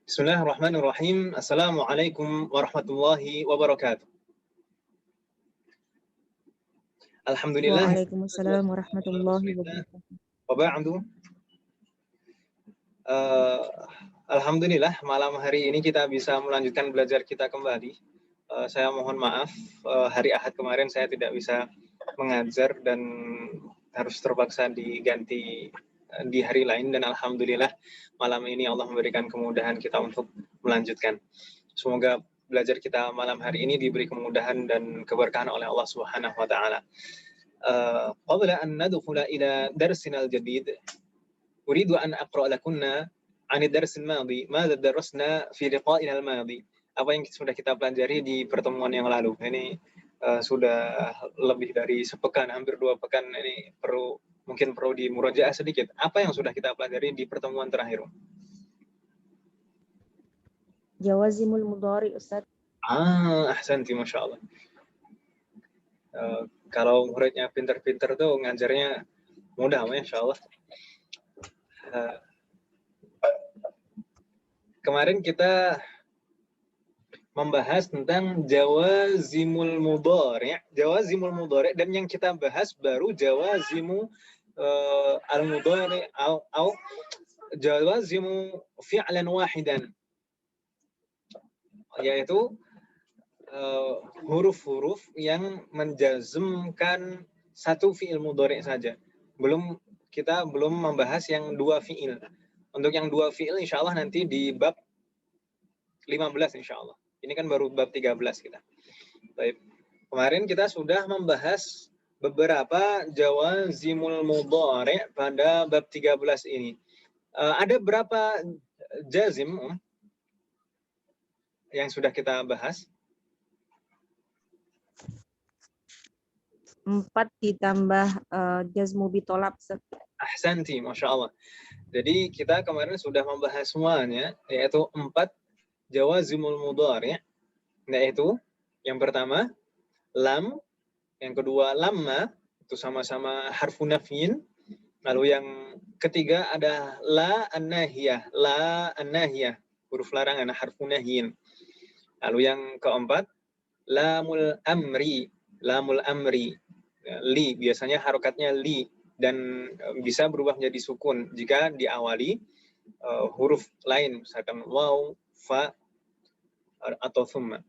Bismillahirrahmanirrahim. Assalamualaikum warahmatullahi wabarakatuh. Alhamdulillah. Waalaikumsalam warahmatullahi wabarakatuh. Wa ba'du. Alhamdulillah malam hari ini kita bisa melanjutkan belajar kita kembali. Saya mohon maaf hari Ahad kemarin saya tidak bisa mengajar dan harus terpaksa diganti di hari lain, dan alhamdulillah malam ini Allah memberikan kemudahan kita untuk melanjutkan. Semoga belajar kita malam hari ini diberi kemudahan dan keberkahan oleh Allah Subhanahu wa taala. Qabla an nadkhula ila darsina al-jadid, uridu an aqra' lakunna 'an ad-dars al-madi, madza darasna fi liqa'ina al-madi. Apa yang sudah kita pelajari di pertemuan yang lalu. Ini sudah lebih dari sepekan, hampir 2 pekan ini mungkin perlu dimurajaah sedikit. Apa yang sudah kita pelajari di pertemuan terakhir? Jawazimul mudhari, Ustaz. Ahsanti, Masya Allah. Kalau muridnya pinter-pinter tuh ngajarnya mudah, Masya Allah. Kemarin kita membahas tentang jawazimul mudhari', dan yang kita bahas baru jawazimu al-mudhari' atau jawazimu fi'lan wahidan, yaitu huruf-huruf yang menjazmkan satu fi'il mudhari' saja. Kita belum membahas yang 2 fi'il. Untuk yang 2 fi'il insyaallah nanti di bab 15 insyaallah. Ini kan baru bab 13 kita. Baik. Kemarin kita sudah membahas beberapa jawazimul mudhari' pada bab 13 ini. Ada berapa jazim yang sudah kita bahas? 4 ditambah jazmu bitolab. Ahsanti, Masya Allah. Jadi kita kemarin sudah membahas semuanya, yaitu 4 jawazimul mudhari', yaitu yang pertama lam, yang kedua lamma, itu sama-sama harfu nafyin. Lalu yang ketiga ada la an-nahiyah, huruf larangan, harfu nahyin. Lalu yang keempat lamul amri, li, biasanya harokatnya li dan bisa berubah menjadi sukun jika diawali huruf lain, misalkan waw, fa atau thumma.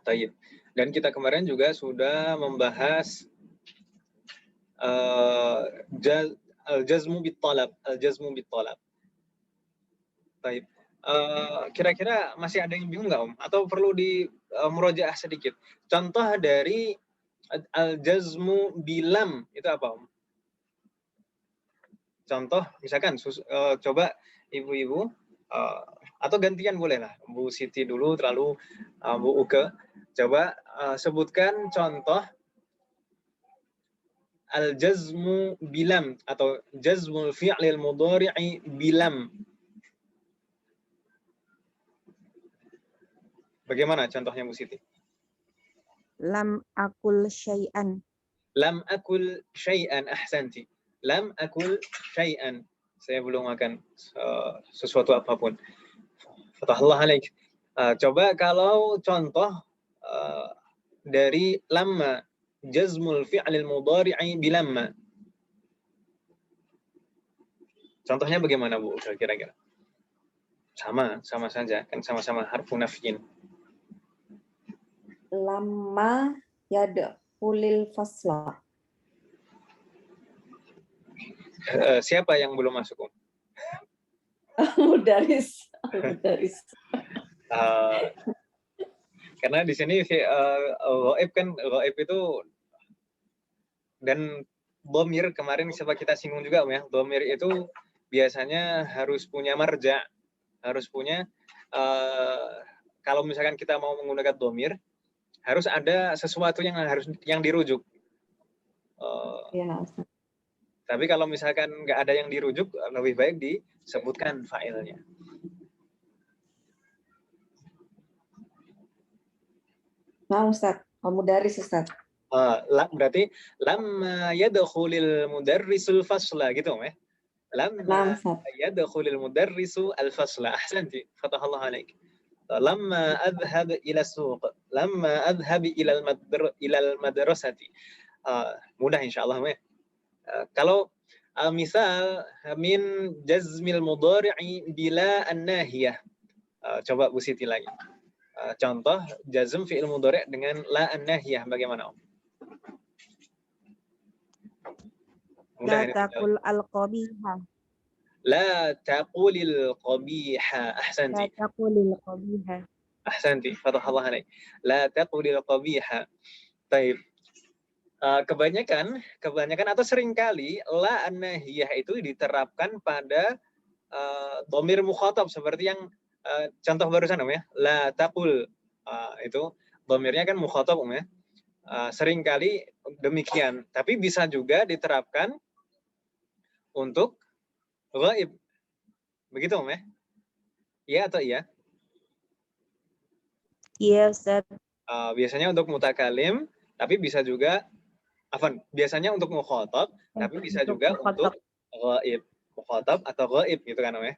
Taib. Dan kita kemarin juga sudah membahas al-jazmu bit-talab, Taib. Kira-kira masih ada yang bingung nggak, Om? Atau perlu di murojaah sedikit? Contoh dari al-jazmu bilam itu apa, Om? Contoh, misalkan coba ibu-ibu atau gantian boleh lah, Bu Siti dulu, terlalu Bu Uke. Coba sebutkan contoh al-jazmu bilam atau jazmul fi'lil mudhari'i bilam. Bagaimana contohnya, Bu Siti? Lam akul syai'an. Lam akul syai'an, ahsanti. Lam akul syai'an. Saya belum makan sesuatu apapun. Fatahallah alaik. Coba kalau contoh dari lamma, jazmul fi'lil mudhari'i bilamma. Contohnya bagaimana, Bu? Kira-kira? Sama saja, kan sama-sama harfu nafyin. Lamma yadkhulil fasla. Siapa yang belum masuk, Om? Mudaris. Karena di sini ghaib kan, ghaib itu, dan dhamir kemarin coba kita singgung juga, Om, ya. Dhamir itu biasanya harus punya marja, harus punya kalau misalkan kita mau menggunakan dhamir harus ada sesuatu yang dirujuk. Ya. Tapi kalau misalkan nggak ada yang dirujuk, lebih baik disebutkan fa'ilnya. Nah, Ustaz, mudaris, Ustaz. Berarti lamma yadkhulil mudarrisul fasla gitu, ya. Lamma Ustaz. yadkhulul mudarrisu al-fasla. Ahsanti. Fatahallahu alaik. Lamma adhhab ila suq. Lamma adhhab ila al-madrasati. Mudah insyaallah ya. Kalau misal min jazmil mudhari'i bila an-nahiyah. Coba Bu Siti lagi. Contoh jazm fi'il mudhari' dengan la an-nahiyah bagaimana Om? La Mudah ini. taqul al-qabiha. La taqulil qabiha. La Ahsanti. taqulil qabiha. Ahsanti. Fatahallahu alaik. La taqulil qabiha. Baik. Kebanyakan atau seringkali la an-nahiyah itu diterapkan pada dhamir mukhatab seperti yang contoh barusan Om ya. La taqul itu dhamirnya kan mukhatab Om ya. Seringkali demikian, tapi bisa juga diterapkan untuk ghaib. Begitu Om ya? Iya atau iya? Iya Ustaz. Biasanya untuk mutakalim, tapi bisa juga biasanya untuk mukhatab, tapi bisa juga untuk ghaib. Mukhatab atau ghaib gitu kan Om ya.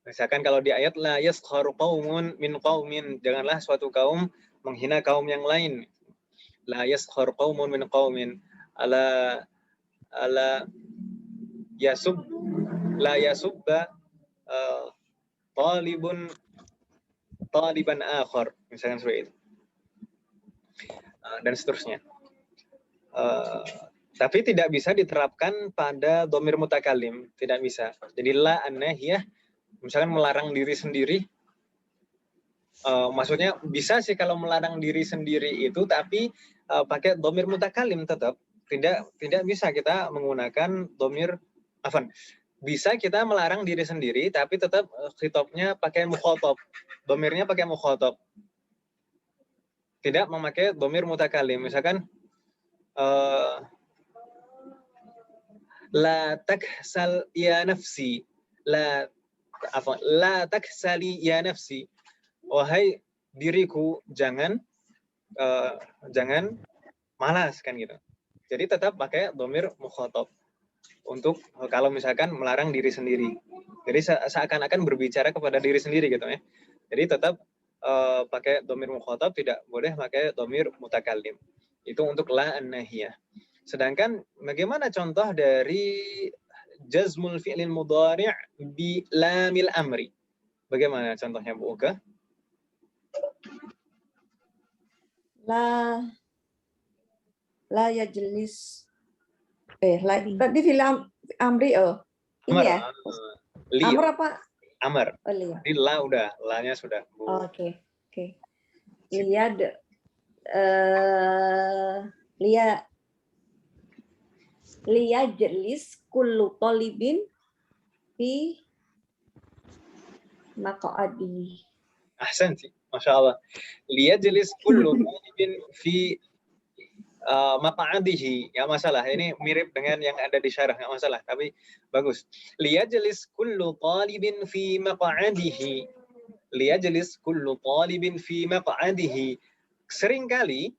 Misalkan kalau di ayat la yaskharu qaumun min qaumin, janganlah suatu kaum menghina kaum yang lain. La yaskharu qaumun min qaumin, ala yasub la yasubba taliban akhar, misalkan seperti itu. Dan seterusnya. Tapi tidak bisa diterapkan pada dhamir mutakalim, tidak bisa. Jadi la an-nahiyah misalkan melarang diri sendiri, maksudnya bisa sih kalau melarang diri sendiri itu, tapi pakai dhamir mutakalim tetap tidak bisa kita menggunakan dhamir bisa kita melarang diri sendiri, tapi tetap khitabnya pakai mukhatab, dhamirnya pakai mukhatab, tidak memakai dhamir mutakalim. Misalkan la taksal ya nafsi, la taksali ya nafsi, wahai diriku jangan malas kan gitu. Jadi tetap pakai dhamir mukhatab untuk kalau misalkan melarang diri sendiri. Jadi seakan-akan berbicara kepada diri sendiri gitu ya. Jadi tetap pakai dhamir mukhatab, tidak boleh pakai dhamir mutakallim. Itu untuk la an-nahiyah. Sedangkan bagaimana contoh dari jazmul fi'lil mudhari' bi lamil amri? Bagaimana contohnya Bu Uka? La yajlis tadi film amri ini ya. Amr apa? Amr. Oh, liya. Di la udah, la-nya sudah. Oke. Lihat liyajlis kullu talibin fi maq'adi. Ahsanti, Masya Allah. Liyajlis kullu talibin fi maq'adihi. Ya masalah, ini mirip dengan yang ada di syarah, nggak masalah, tapi bagus. Liyajlis kullu talibin fi maq'adihi. Liyajlis kullu talibin fi maq'adihi. Seringkali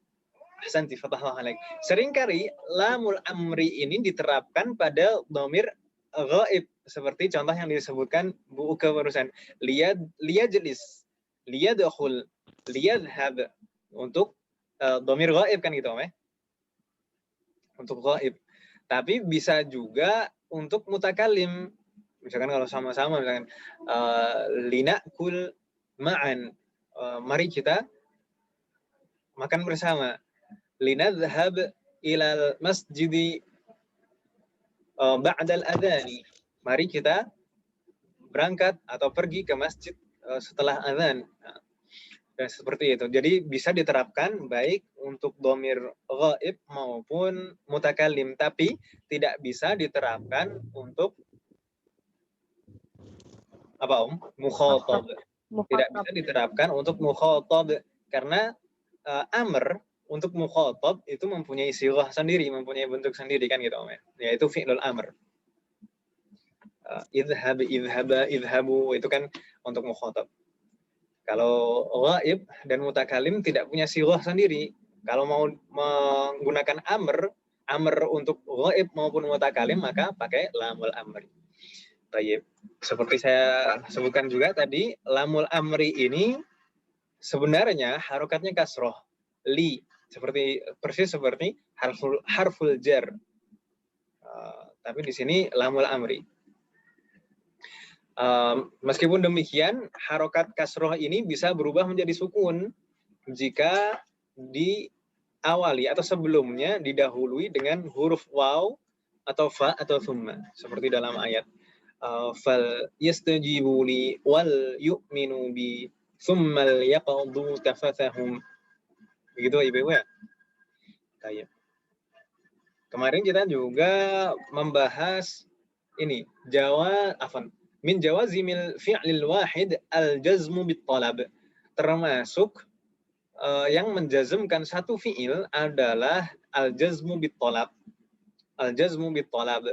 Ahsanti, fatahullah alaik. Seringkali lamul amri ini diterapkan pada dhamir ghaib, seperti contoh yang disebutkan Bu Uka barusan. Liyajlis, liyadkhul, liyadhhab, untuk dhamir ghaib kan gitu, ya? Untuk ghaib. Tapi bisa juga untuk mutakalim. Misalkan kalau sama-sama, misalkan linakul ma'an, mari kita makan bersama. Linadhhab ilal masjidi ba'dal adhani. Mari kita berangkat atau pergi ke masjid setelah azan. Dan seperti itu. Jadi bisa diterapkan baik untuk dhamir ghaib maupun mutakalim, tapi tidak bisa diterapkan untuk apa mukhatab. Tidak bisa diterapkan untuk mukhatab karena amr untuk mukhatab itu mempunyai sirah sendiri, mempunyai bentuk sendiri kan gitu Om ya. Yaitu fi'lul amr. Idhhab, idhhaba, idhhabu itu kan untuk mukhatab. Kalau ghaib dan mutakalim tidak punya sirah sendiri. Kalau mau menggunakan amr untuk ghaib maupun mutakalim maka pakai lamul amri. Tayyib. Seperti saya sebutkan juga tadi, lamul amri ini sebenarnya harokatnya kasroh. Li. Persis seperti harful jar. Tapi di sini lamul amri. Meskipun demikian, harokat kasroh ini bisa berubah menjadi sukun jika diawali atau sebelumnya didahului dengan huruf waw atau fa atau thumma, seperti dalam ayat fal yastajibu li wal yu'minu bi thumma yaqdu tafathahum. Begitu Ibu ya. Baik. Kemarin kita juga membahas ini min jawazimil fi'lil wahid al-jazmu bit-talab. Termasuk yang menjazmkan satu fi'il adalah al-jazmu bit-talab. Al-jazmu bit-talab,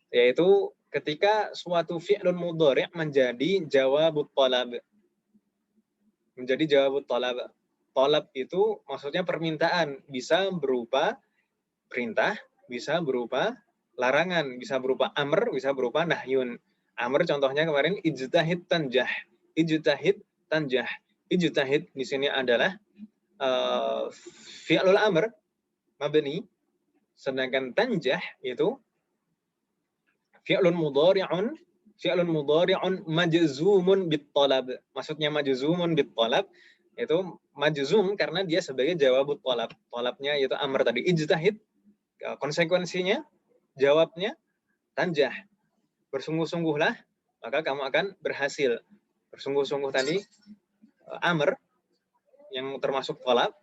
yaitu ketika suatu fi'lun mudhari' menjadi jawabut talab. Menjadi jawabut talab. Talab itu maksudnya permintaan, bisa berupa perintah, bisa berupa larangan, bisa berupa amr, bisa berupa nahyun. Amr contohnya kemarin ijtahid tanjah. Ijtahid tanjah. Ijtahid di sini adalah fi'lul amr mabni, sedangkan tanjah itu fi'lun mudhari'un majzumun bit talab. Maksudnya majzumun bit talab itu majzum karena dia sebagai jawabut talab. Talabnya yaitu amr tadi ijtahid. Konsekuensinya jawabnya tanjah. Bersungguh-sungguhlah maka kamu akan berhasil. Bersungguh-sungguh tadi amr yang termasuk talab.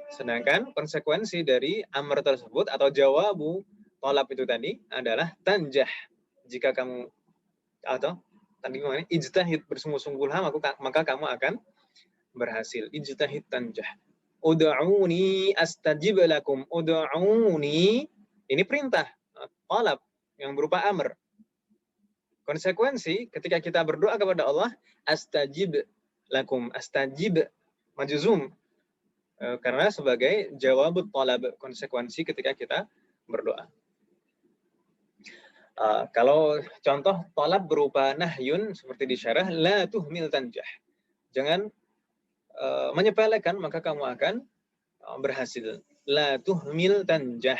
Sedangkan konsekuensi dari amr tersebut atau jawabu talab itu tadi adalah tanjah. Jika kamu atau tadi gimana? Ijtahid, bersungguh-sungguhlah maka kamu akan berhasil. Ijtahid tanjah. Ud'uni astajib lakum. Ud'uni ini perintah, talab yang berupa amr. Konsekuensi ketika kita berdoa kepada Allah, astajib lakum. Astajib majzum karena sebagai jawabut talab, konsekuensi ketika kita berdoa. Kalau contoh talab berupa nahyun seperti di syarah, la tuhmil tanjah. Jangan menyepelekan maka kamu akan berhasil. La tuhmil tanjah.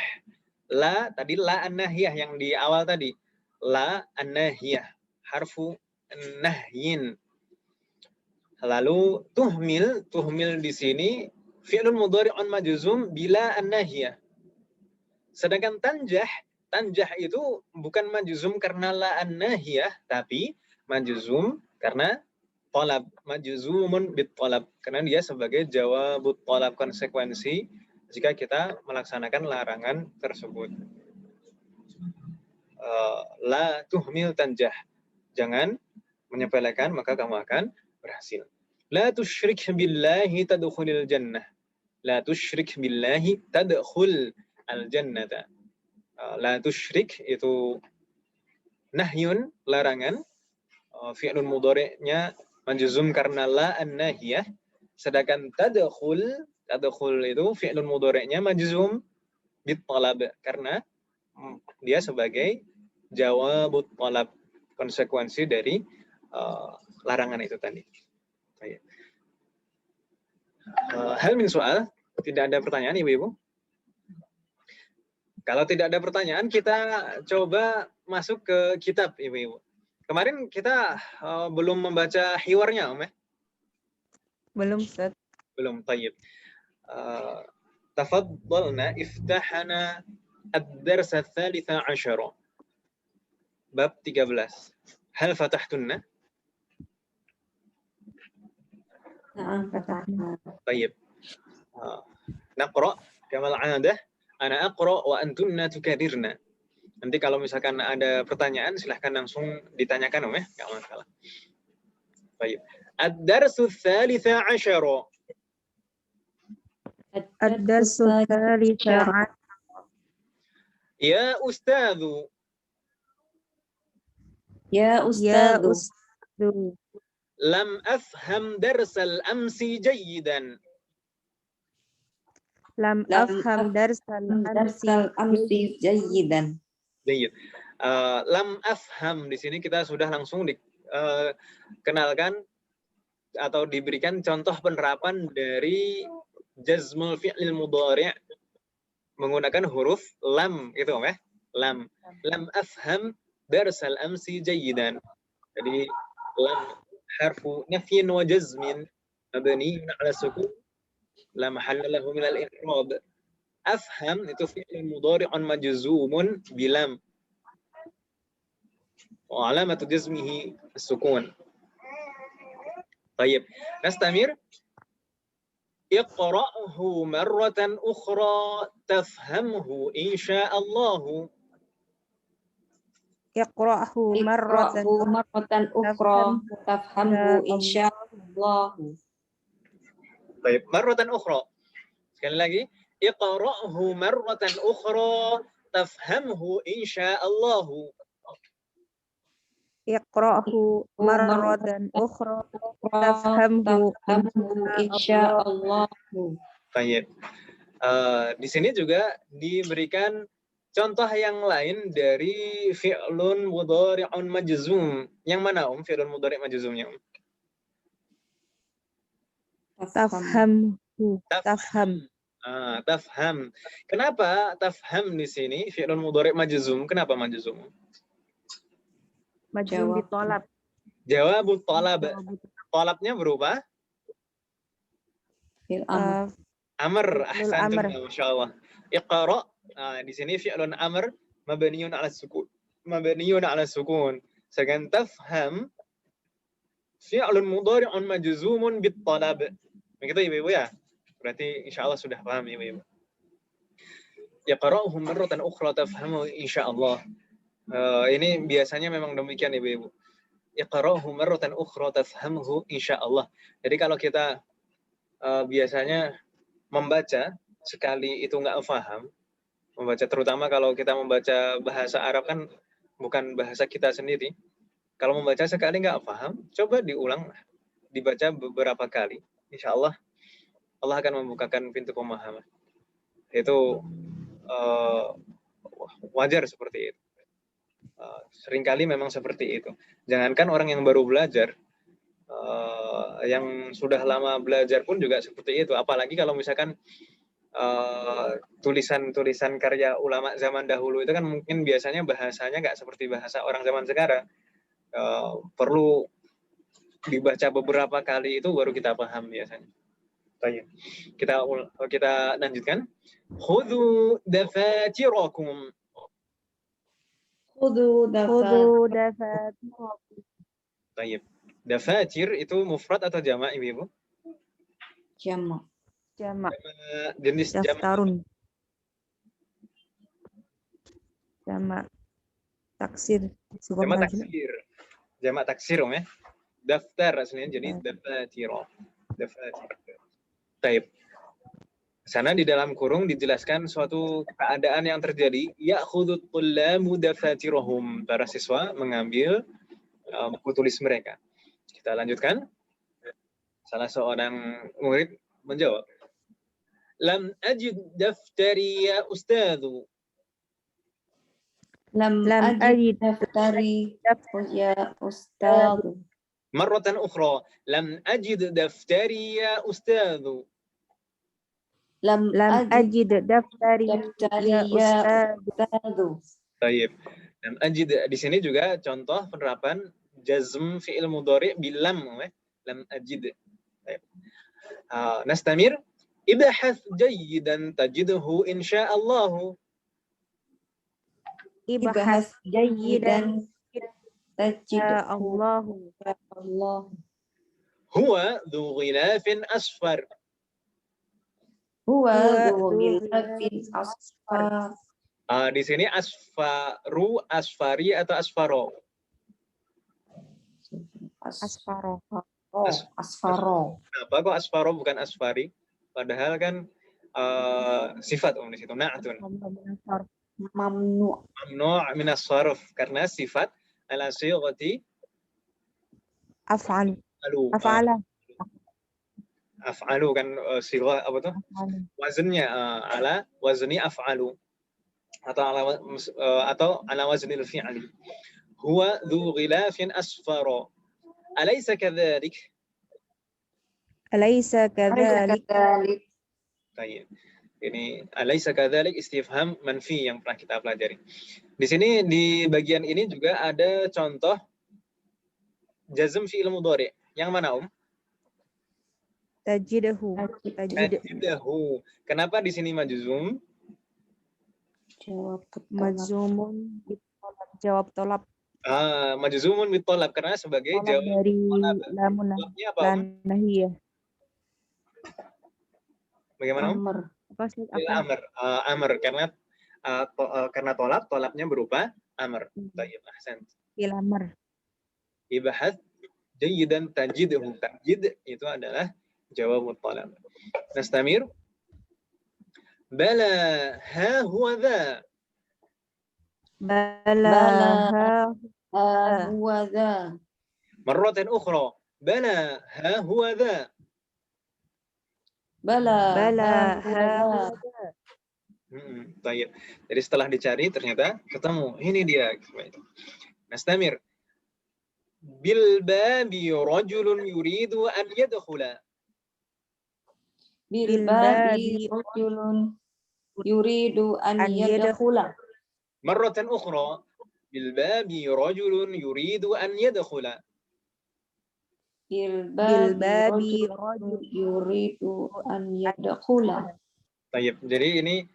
La tadi la an-nahiyah yang di awal tadi. La an-nahiyah, harfu nahyin. Lalu tuhmil di sini fi'lun mudhari'un majzum bila an-nahiyah. Sedangkan tanjah itu bukan majzum karena la an-nahiyah, tapi majzum karena talab, majzumun bit talab, karena dia sebagai jawabut talab, konsekuensi jika kita melaksanakan larangan tersebut. La tuhmil tanjah. Jangan menyepelekan maka kamu akan berhasil. La tusyrik billahi tadkhulil jannah. La tusyrik billahi tadkhul al-jannata. La tusyrik itu nahyun, larangan. Fi'lun mudhari'nya majzum karena la an-nahiyah. Sedangkan tadkhul itu fi'lun mudhari'nya majzum bit talab karena dia sebagai jawabut talab, konsekuensi dari larangan itu tadi. Hal min soal, tidak ada pertanyaan Ibu-ibu? Kalau tidak ada pertanyaan, kita coba masuk ke kitab, Ibu-ibu. Kemarin kita belum membaca hiwarnya, Om ya? Belum, Ustaz. Belum, tayyib. Tafaddalna iftahana ad-dars ats-tsalits 'ashar. Bab 13. Hal fatahtunna? Na'am, fatahna. Tayyib. Naqra kama al-'adah. Ana aqra wa antunna tukarirna. Nanti kalau misalkan ada pertanyaan silahkan langsung ditanyakan Om ya, enggak masalah. Baik. Ad-darsu ats-tsalits 'ashar. Ad-darsu tsalits 'ashar. Ya ustadzu. Ya Ya ustadzu. Ustadzu. Lam afham darsal amsi jayyidan. Lam afham darsal amsi amsi jayyidan. Jayyid. Lam afham di sini kita sudah langsung dikenalkan atau diberikan contoh penerapan dari jazmul fi'lil mudhari' menggunakan huruf lam gitu ya. Lam afham darsal amsi jayyidan. Jadi lam harfu nafyin wa jazmin mabni 'ala sukun la mahalla lahu min al-i'rab. Afham itu fi'il mudhari'un majzumun bilam. Wa 'alamatu jazmihi as-sukun. طيب نستمر. اقرأه مرة أخرى تفهمه إن شاء الله. اقرأه مرة اقرأه مرة أخرى تفهمه إن شاء الله. طيب مرة أخرى. Sekali lagi. اقرأه مرة أخرى تفهمه إن شاء الله. اقرأه مرة أخرى تفهمه إن شاء الله. Baik. Di sini juga diberikan contoh yang lain dari fi'lun mudhari'un majzum. Yang mana fi'lun mudhari' majzumnya? Tafhamhu. Tafham. Tafham. Kenapa tafham di sini fi'lun mudhari' majzum? Kenapa majzum? Majzum ditolab. Jawabut talab. Talabnya berupa amr. Ahsantum, masyaallah. Iqra. Di sini fi'lun amr mabniun 'ala sukun. Mabniun 'ala sukun. Sedangkan tafham fi'lun mudhari'un majzumun bit talab. Begitu Ibu-ibu ya? Berarti insyaallah sudah paham Ibu-ibu. Yaqra'uhu marratan ukhra tafhamu insyaallah. Ini biasanya memang demikian Ibu-ibu. Iqra'uhu marratan ukhra tafhamhu insyaallah. Jadi kalau kita biasanya membaca sekali itu nggak paham, membaca terutama kalau kita membaca bahasa Arab kan bukan bahasa kita sendiri. Kalau membaca sekali nggak paham, coba diulang, dibaca beberapa kali. Insyaallah Allah akan membukakan pintu pemahaman. Itu wajar seperti itu. Seringkali memang seperti itu. Jangankan orang yang baru belajar, yang sudah lama belajar pun juga seperti itu. Apalagi kalau misalkan tulisan-tulisan karya ulama zaman dahulu itu kan mungkin biasanya bahasanya nggak seperti bahasa orang zaman sekarang. Perlu dibaca beberapa kali itu baru kita paham biasanya. Baik. Kita lanjutkan. Khudhu dafatirakum. Khudhu dafatirakum. Baik. Dafatir itu mufrad atau jamak Ibu? Jamak. Jenis daftarun. Jamak taksir. Jamak taksir ya. Daftar aslinya jadi dafatira. Taib. Sana di dalam kurung dijelaskan suatu keadaan yang terjadi. Ya'khudut tullamu dafatirahum. Para siswa mengambil buku tulis mereka. Kita lanjutkan. Salah seorang murid menjawab. Lam ajid daftari ya ustadzu. Lam ajid daftari ya ustadzu. Marratan ukhra. Lam ajid daftari ya ustadzu. Lam ajid daftari ya ustadzu. Baik. Lam ajid di sini juga contoh penerapan jazm fi'il mudhari' bilam ya. Lam ajid. Baik. Nastamir. Ibhath jayyidan tajidhu insyaallah. Ibhath jayyidan Allah. Huwa dhu ghilafin asfar. Huwa dhu ghilafin asfar. Di sini asfaru, asfari atau asfaro? Asfaro. Asfaro. Kenapa kok asfaro bukan asfari? Padahal kan sifat di situ na'atun. Mamnu' min as-sarf karena sifat ala sighati af'al. af'ala. Af'alu kan sigha apa tuh? Wazannya ala wazni af'alu. atau ala waznil fi'li. Huwa dzu ghilafin asfara. Alaysa kadzalik? Alaysa kadzalik? Baik. Ini alaysa kadzalik istifham manfi yang pernah kita pelajari. Di sini di bagian ini juga ada contoh jazm fi'il mudhari'. Yang mana, Tajidahu. Tajidahu. Kenapa di sini majzum? Majzumun jawab tolab. Majzumun bitolab karena sebagai Tolab jawab dari tolab. lamun Tolabnya apa, nahiyah. Bagaimana? Amr. Apa sih? Apa? Amr karena tolabnya berupa amr. Baik, ahsan. Amr. Ibahat jayidan tajidahu. Tajid itu adalah jawab talab. Nastamir. Bala ha huwa dha. Bala ha huwa dha. Marratan ukhra. Bala ha huwa dha. Bala ha huwa dha. Baik. Jadi setelah dicari ternyata ketemu. Ini dia. Nastamir. Bil babi rajulun yuridu an yadkhula. Bil babi rajulun yuridu an yadkhula. Marratan ukhra. Bil babi rajulun yuridu an yadkhula. Bil babi rajulun yuridu an yadkhula. Baik. Jadi ini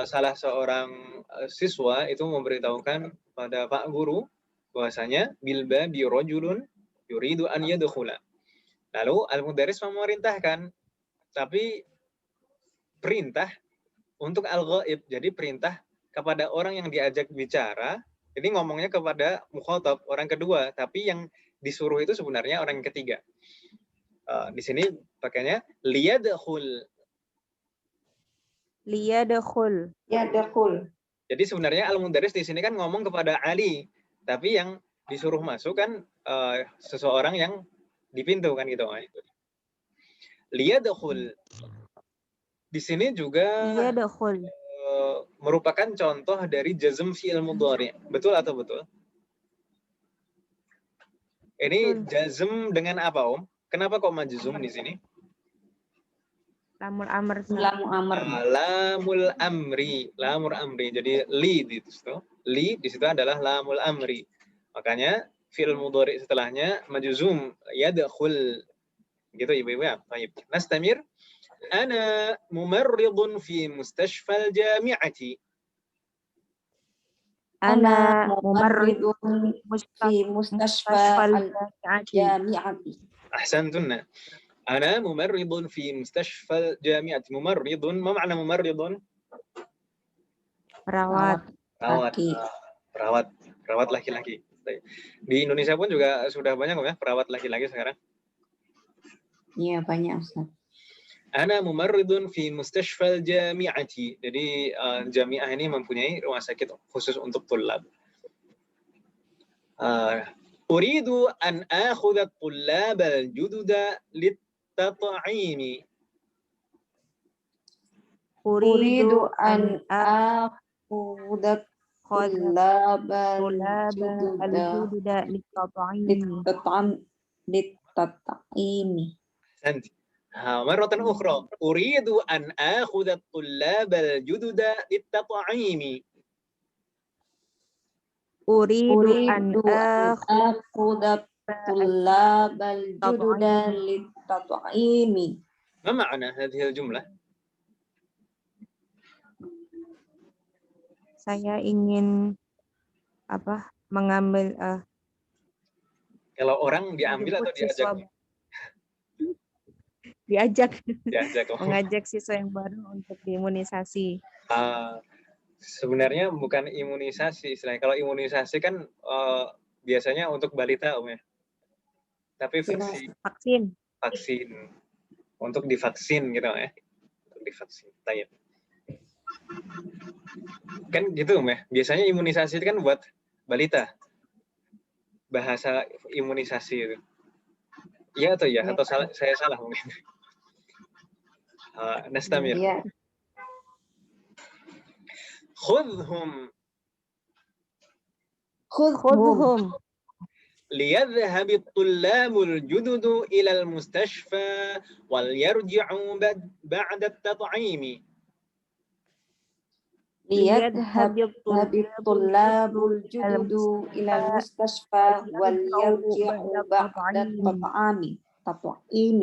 salah seorang siswa itu memberitahukan pada Pak Guru bahwasanya bil babi rajulun yuridu an yadkhula. Lalu al-mudarris memerintahkan, tapi perintah untuk al-ghaib. Jadi perintah kepada orang yang diajak bicara, ini ngomongnya kepada mukhatab, orang kedua, tapi yang disuruh itu sebenarnya orang ketiga. Di sini pakainya liyadkhul. Liyadkhul. Jadi sebenarnya al-mudarris di sini kan ngomong kepada Ali, tapi yang disuruh masuk kan seseorang yang di pintu kan gitu. Liyadkhul. Di sini juga merupakan contoh dari jazm fi'il mudhari'. Betul atau betul? Ini jazm dengan apa, Om? Kenapa kok majzum di sini? Lamul amr. Lamul amri. Jadi li di situ. Li di situ adalah lamul amri. Makanya fi'il mudhari' setelahnya majzum yadkhul. Gitu Ibu-ibu ya. Baik. Nastamir. Ana mumarridun fi mustashfal jami'ati. Ana mumarridun fi mustashfal jami'ati. Ahsantunna. Ana mumarridun fi mustashfal jami'ati. Mumarridun, ma makna mumarridun? Perawat. Perawat laki-laki. Di Indonesia pun juga sudah banyak ya perawat laki-laki sekarang. Iya, banyak, Ustaz. Ana mumarridun fi mustashfal jami'ati. Jadi jami'ah ini mempunyai rumah sakit khusus untuk tullab. Uridu an akhudha tullab al-jududa lit-tat'imi. Uridu an akhudha tullab al-jududa lit-tat'imi. مرة أخرى أريد أن آخذ الطلاب الجدد للتطعيم. أريد أن آخذ الطلاب الجدد للتطعيم. ما معنى هذه الجملة؟ Saya ingin mengambil kalau orang diambil atau diajak? Diajak. Mengajak siswa yang baru untuk diimunisasi. Sebenarnya bukan imunisasi istilahnya. Kalau imunisasi kan biasanya untuk balita, Om ya. Tapi vaksin. Untuk divaksin gitu ya. Untuk divaksin. Tayyib. Kan gitu, Om ya. Biasanya imunisasi itu kan buat balita. Bahasa imunisasi itu. Iya atau ya? Atau saya salah mungkin. Nastamir. khudhum Khudhum. ليذهب الطلاب الجدد إلى المستشفى وليرجعوا بعد التطعيم. ليذهب الطلاب الطلاب الجدد إلى المستشفى وليرجعوا بعد التطعيم.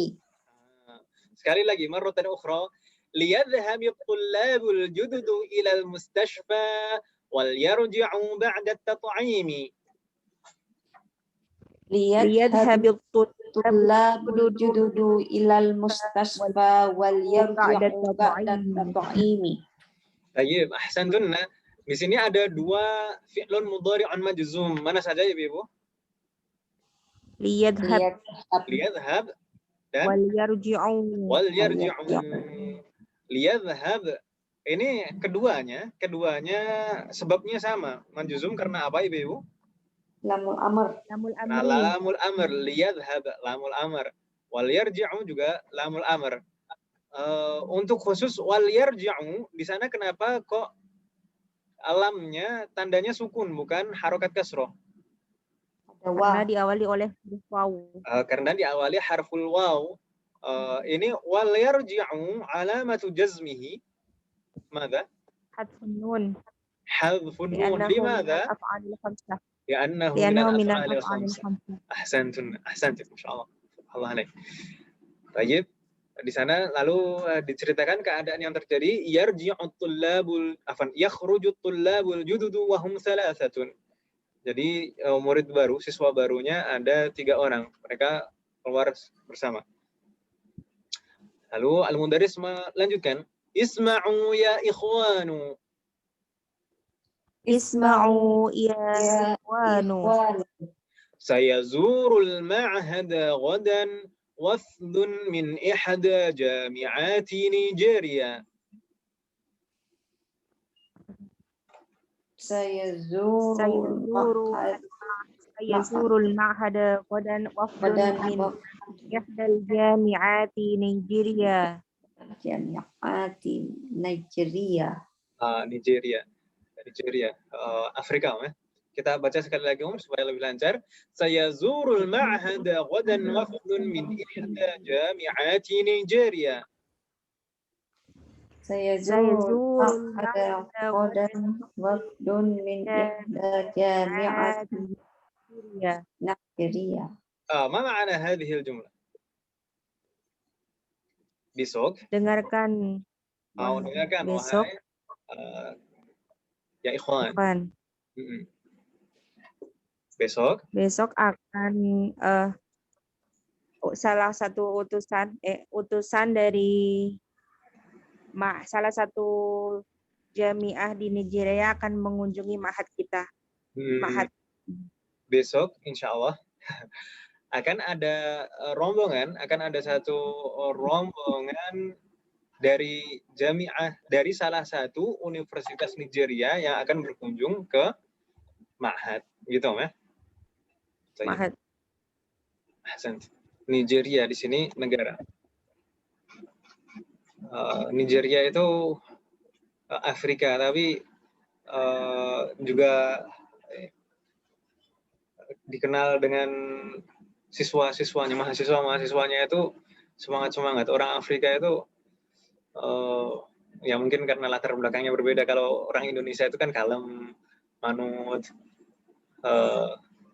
Sekali lagi, marratan ukhra. ليذهب الطلاب الجدد إلى المستشفى وليرجعوا بعد التطعيم. ليذهب الطلاب الجدد إلى المستشفى وليرجعوا بعد التطعيم. Baik, ahsantunna. Di sini ada dua fi'lun mudhari'un majzum. Mana saja ya, Ibu? Liyadhhab dan walyarji'u. Liyadhhab. Ini keduanya sebabnya sama. Majzum karena apa, Ibu? Lamul amr. Lamul amr. Liyadhhab lamul amr. Walyarji'u juga lamul amr. Untuk khusus wal yarji'u di sana kenapa kok alamnya tandanya sukun bukan harokat kasroh? Karena diawali oleh waw. Karena diawali harful waw. Ini wal yarji'u alamatu jazmihi ماذا؟ Hadfun nun. Hadfun nun. Limadha? لأنه من الأفعال الخمسة. أحسنتم ما شاء الله. Allah alaik. Baik. Di sana lalu diceritakan keadaan yang terjadi yakhrujut tullabul jududu wa hum thalathatun. Jadi murid baru, siswa barunya ada 3 orang. Mereka keluar bersama. Lalu al-mudarris melanjutkan, isma'u ya ikhwanu. Isma'u ya ikhwanu. Sayazurul ma'hada ghadan وفد من إحدى جامعات نيجيريا. سيزور المعهد غدا وفد من إحدى الجامعات نيجيريا. Nigeria, Afrika, Kita baca sekali lagi supaya lebih lancar. Sayazurul ma'hada ghadan wafdun min ihda jami'ati Nigeria. Sayazurul ma'hada ghadan wafdun min ihda jami'ati Nigeria. Ma ma'ana hadhihi al-jumlah? Besok. Dengarkan. Dengarkan. Besok. Ya ikhwan. Besok akan salah satu utusan dari salah satu jamiah di Nigeria akan mengunjungi ma'had kita. Ma'had. Besok insya Allah akan ada satu rombongan dari jamiah dari salah satu universitas Nigeria yang akan berkunjung ke ma'had, gitu ya. Ma'had. Nigeria di sini negara. Nigeria itu Afrika, tapi juga dikenal dengan mahasiswanya itu semangat. Orang Afrika itu ya mungkin karena latar belakangnya berbeda. Kalau orang Indonesia itu kan kalem, manut,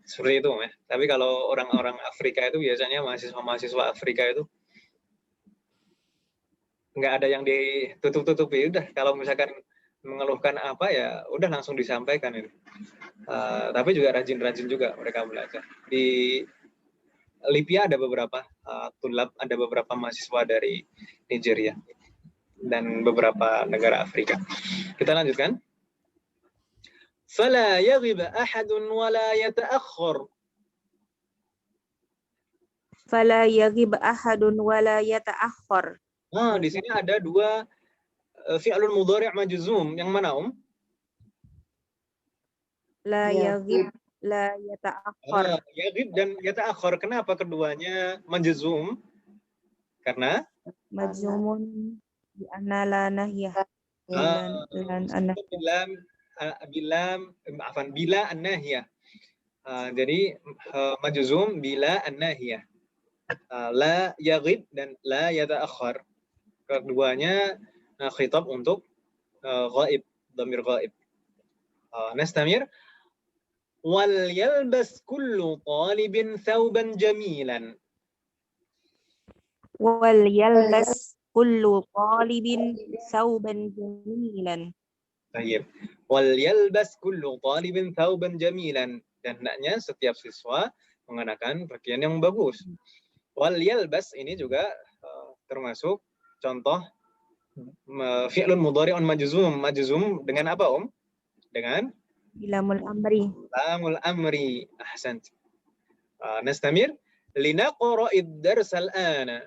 seperti itu ya. Tapi kalau orang-orang Afrika itu biasanya mahasiswa Afrika itu nggak ada yang ditutup-tutupi. Udah kalau misalkan mengeluhkan apa ya udah langsung disampaikan itu. Tapi juga rajin-rajin juga mereka belajar. Di Libya ada beberapa ada beberapa mahasiswa dari Nigeria dan beberapa negara Afrika. Kita lanjutkan. فلا يغب أحد ولا يتأخر. فلا يغب أحد ولا يتأخر. Di sini ada 2 fi'lun mudhari' majzum. Yang mana, La yaghib, la yata'akhkhar. Yaghib dan yata'akhkhar. Kenapa keduanya majzum? Karena majzumun bi anna la nahiyah. Anak. Bila an-nahiyah. Jadi majzum bila an-nahiyah. La yaghib dan la yata'akhkhar. Keduanya khitab untuk ghaib, dhamir ghaib. Nastamir. Wal yalbas kullu talibin thawban jamilan. Wal yalbas kullu talibin thawban jamilan. Baik. Wal yalbas kullu talibin thawban jamilan. Dan hendaknya setiap siswa mengenakan pakaian yang bagus. Wal yalbas ini juga termasuk contoh fi'lun mudhari'un majzum dengan apa, Dengan Lamul amri. lamul amri. Ahsant. Nastamir. Linaqra'id darsal ana.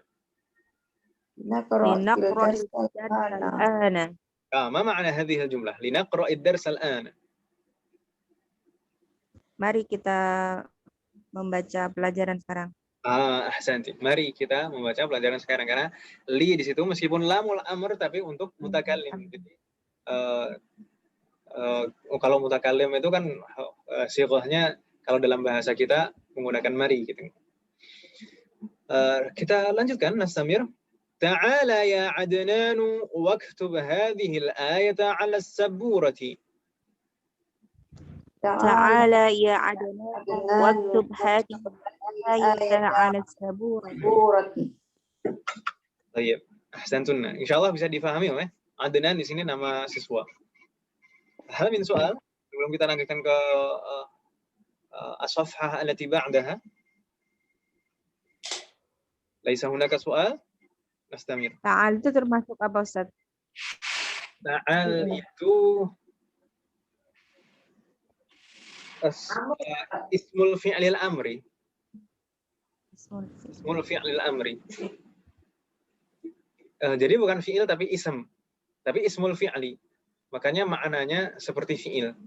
Linaqra'id darsal ana. ما معنى هذه الجملة؟ لنقرأ الدرس الآن. Mari kita membaca pelajaran sekarang. Ahsanti. Mari kita membaca pelajaran sekarang, karena li di situ meskipun lamul amr tapi untuk mutakallim. Jadi kalau mutakallim itu kan sighahnya kalau dalam bahasa kita menggunakan mari gitu. Kita lanjutkan, Nastamir. Ta'ala ya Adnan waktub hadhihi al-ayata 'ala as-saburati. Ta'ala ya Adnan waktub hadhihi al-ayata 'ala as-saburati. Baik. Ahsantun. Insyaallah bisa difahami, ya. Adnan di sini nama siswa. Hal min soal sebelum kita lanjutkan ke as-safhah allati ba'daha. Laisa hunaka soal? Nastamir. Ta'al itu termasuk apa, Ustaz? Ta'al itu ismul fi'lil amri. Ismul fi'lil amri. Jadi bukan fi'il tapi ism. Tapi ismul fi'li. Makanya maknanya seperti fi'il.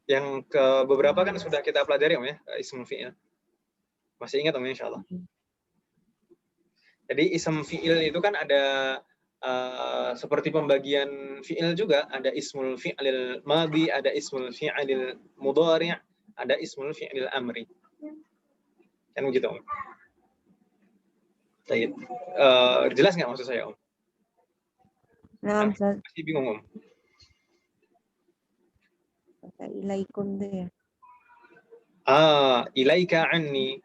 Yang beberapa kan sudah kita pelajari, ya, ismul fi'il. Masih ingat, ya, insyaallah. Jadi ism fi'il itu kan ada seperti pembagian fi'il juga, ada ismul fi'lil madhi, ada ismul fi'lil mudhari', ada ismul fi'lil amri. Kan begitu, Om? Baik. Jelas nggak maksud saya, Om? Nah, Ustaz. Masih bingung, Om? Ilaikum tuh ya. Ilaika anni.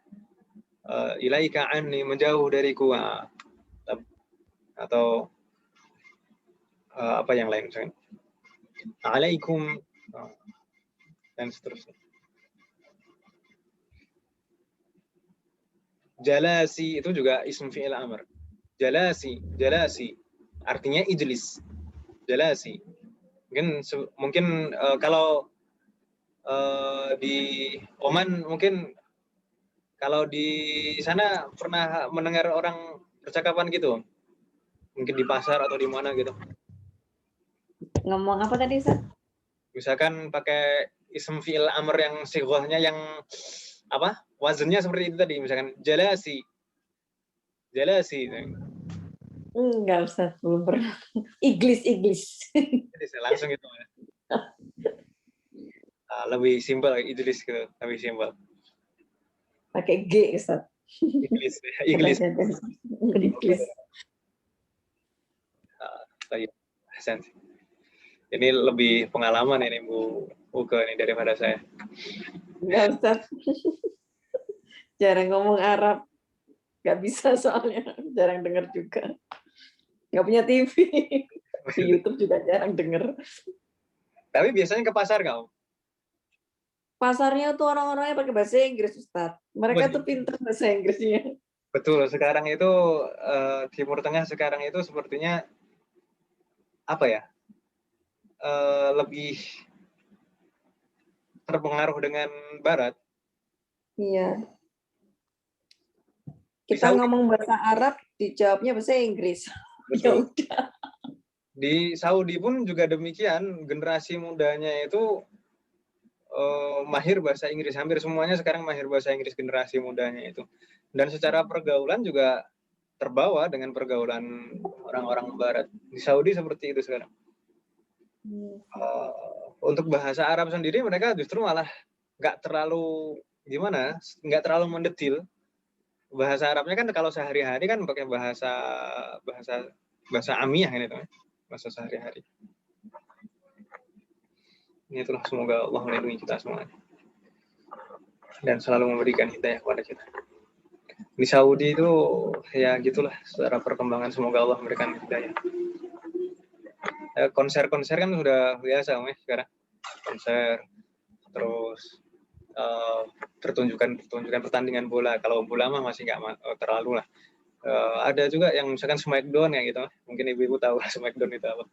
Ilaika anni, menjauh dariku. Atau apa yang lain misalkan. Alaikum dan seterusnya. Jalasi itu juga ism fi'il amr. Jalasi artinya ijlis. Jalasi. Mungkin kalau di Oman, mungkin kalau di sana pernah mendengar orang percakapan gitu, mungkin di pasar atau di mana gitu. Ngomong apa tadi, Ustaz? Misalkan pakai ism fi'il amr yang sighahnya yang apa? Wazannya seperti itu tadi, misalkan jalasi. Enggak, Ustaz, belum pernah. Iglis. Jadi saya langsung gitu, ya. Lebih simpel, ijlis gitu, lebih simpel. Pakai G, Ustaz. Iglis. Ini lebih pengalaman ini Bu Uke ini daripada saya. Enggak, Ustaz. Jarang ngomong Arab. Nggak bisa soalnya. Jarang dengar juga. Nggak punya TV. Di YouTube juga jarang dengar. Tapi biasanya ke pasar nggak, Om? Pasarnya tuh orang-orangnya pakai bahasa Inggris, Ustaz. Mereka tuh pintar bahasa Inggrisnya. Betul. Sekarang itu Timur Tengah sekarang itu sepertinya apa ya? Lebih terpengaruh dengan Barat. Iya. Kita ngomong bahasa Arab, dijawabnya bahasa Inggris. Betul. Di Saudi pun juga demikian. Generasi mudanya itu mahir bahasa Inggris. Hampir semuanya sekarang mahir bahasa Inggris generasi mudanya itu. Dan secara pergaulan juga terbawa dengan pergaulan orang-orang Barat. Di Saudi seperti itu sekarang. Untuk bahasa Arab sendiri mereka justru malah nggak terlalu mendetil. Bahasa Arabnya kan kalau sehari-hari kan pakai bahasa amiyah ini tuh, bahasa sehari-hari. Ini itulah, semoga Allah melindungi kita semuanya dan selalu memberikan hidayah kepada kita. Di Saudi itu ya gitulah secara perkembangan, semoga Allah memberikan hidayah. Konser-konser kan sudah biasa sekarang, konser, terus pertunjukan pertandingan bola. Kalau bola mah masih nggak terlalu lah. Ada juga yang misalkan Smackdown ya gitu, mungkin ibu-ibu tahu Smackdown itu apa.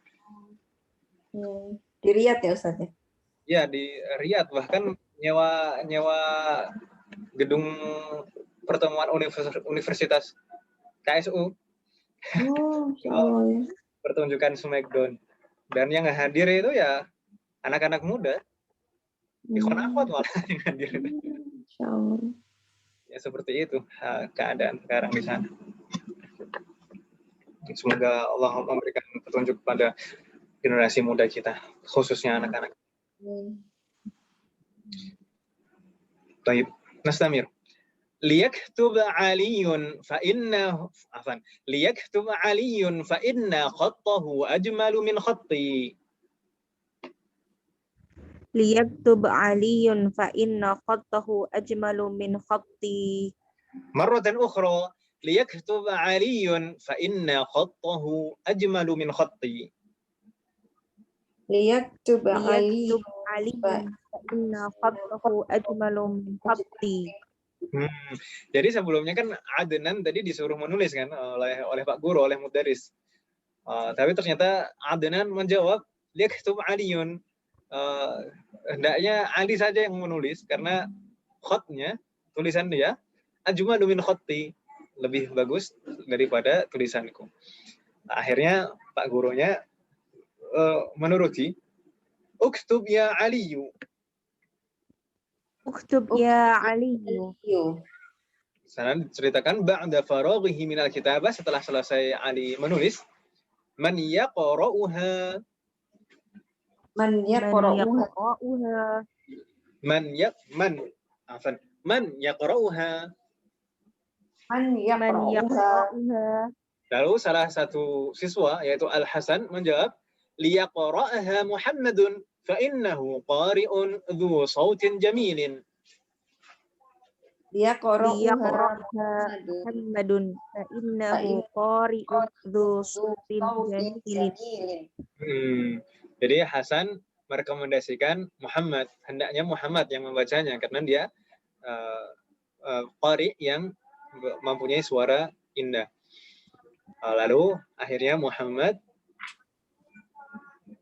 Di Riyadh ya Ustaz ya? Ya, di Riyadh, bahkan nyewa gedung pertemuan universitas KSU. Pertunjukan Smackdown. Dan yang hadir itu ya anak-anak muda. Ikhwan akhwat malah yang hadir itu. Ya seperti itu keadaan sekarang di sana. Semoga Allah memberikan petunjuk pada generasi muda kita, khususnya anak-anak. Baik, nastamir. Liyaktub Aliyun fa inna khattahu ajmalu min khatti. Liyaktub Aliyun fa inna khattahu ajmalu min khatti. Marratan ukhra, liyaktub Aliyun fa inna khattahu ajmalu min khatti. Liyaktub Aliyun fa inna khattahu ajmalu min khatti. Jadi sebelumnya kan Adnan tadi disuruh menulis kan oleh Pak Guru, oleh Mudaris. Tapi ternyata Adnan menjawab, liyaktub Aliyun. Hendaknya Ali saja yang menulis karena khotnya, tulisan dia, ajmalu min khatti, lebih bagus daripada tulisanku. Akhirnya Pak Gurunya menuruti, uktub ya Aliyu. Uktub ya Aliyu. Sana diceritakan ba'da faraghihi minal kitabah, setelah selesai Ali menulis, man yaqra'uha. Man yaqra'uha. Lalu salah satu siswa yaitu Al Hasan menjawab, liyaqra'aha Muhammadun fa innahu qari'un dzu sautin jamilin. Liyaqra'aha Muhammadun fa innahu qari'un dzu sautin jamilin. Jadi Hasan merekomendasikan Muhammad, hendaknya Muhammad yang membacanya karena dia qari yang mempunyai suara indah. Lalu akhirnya Muhammad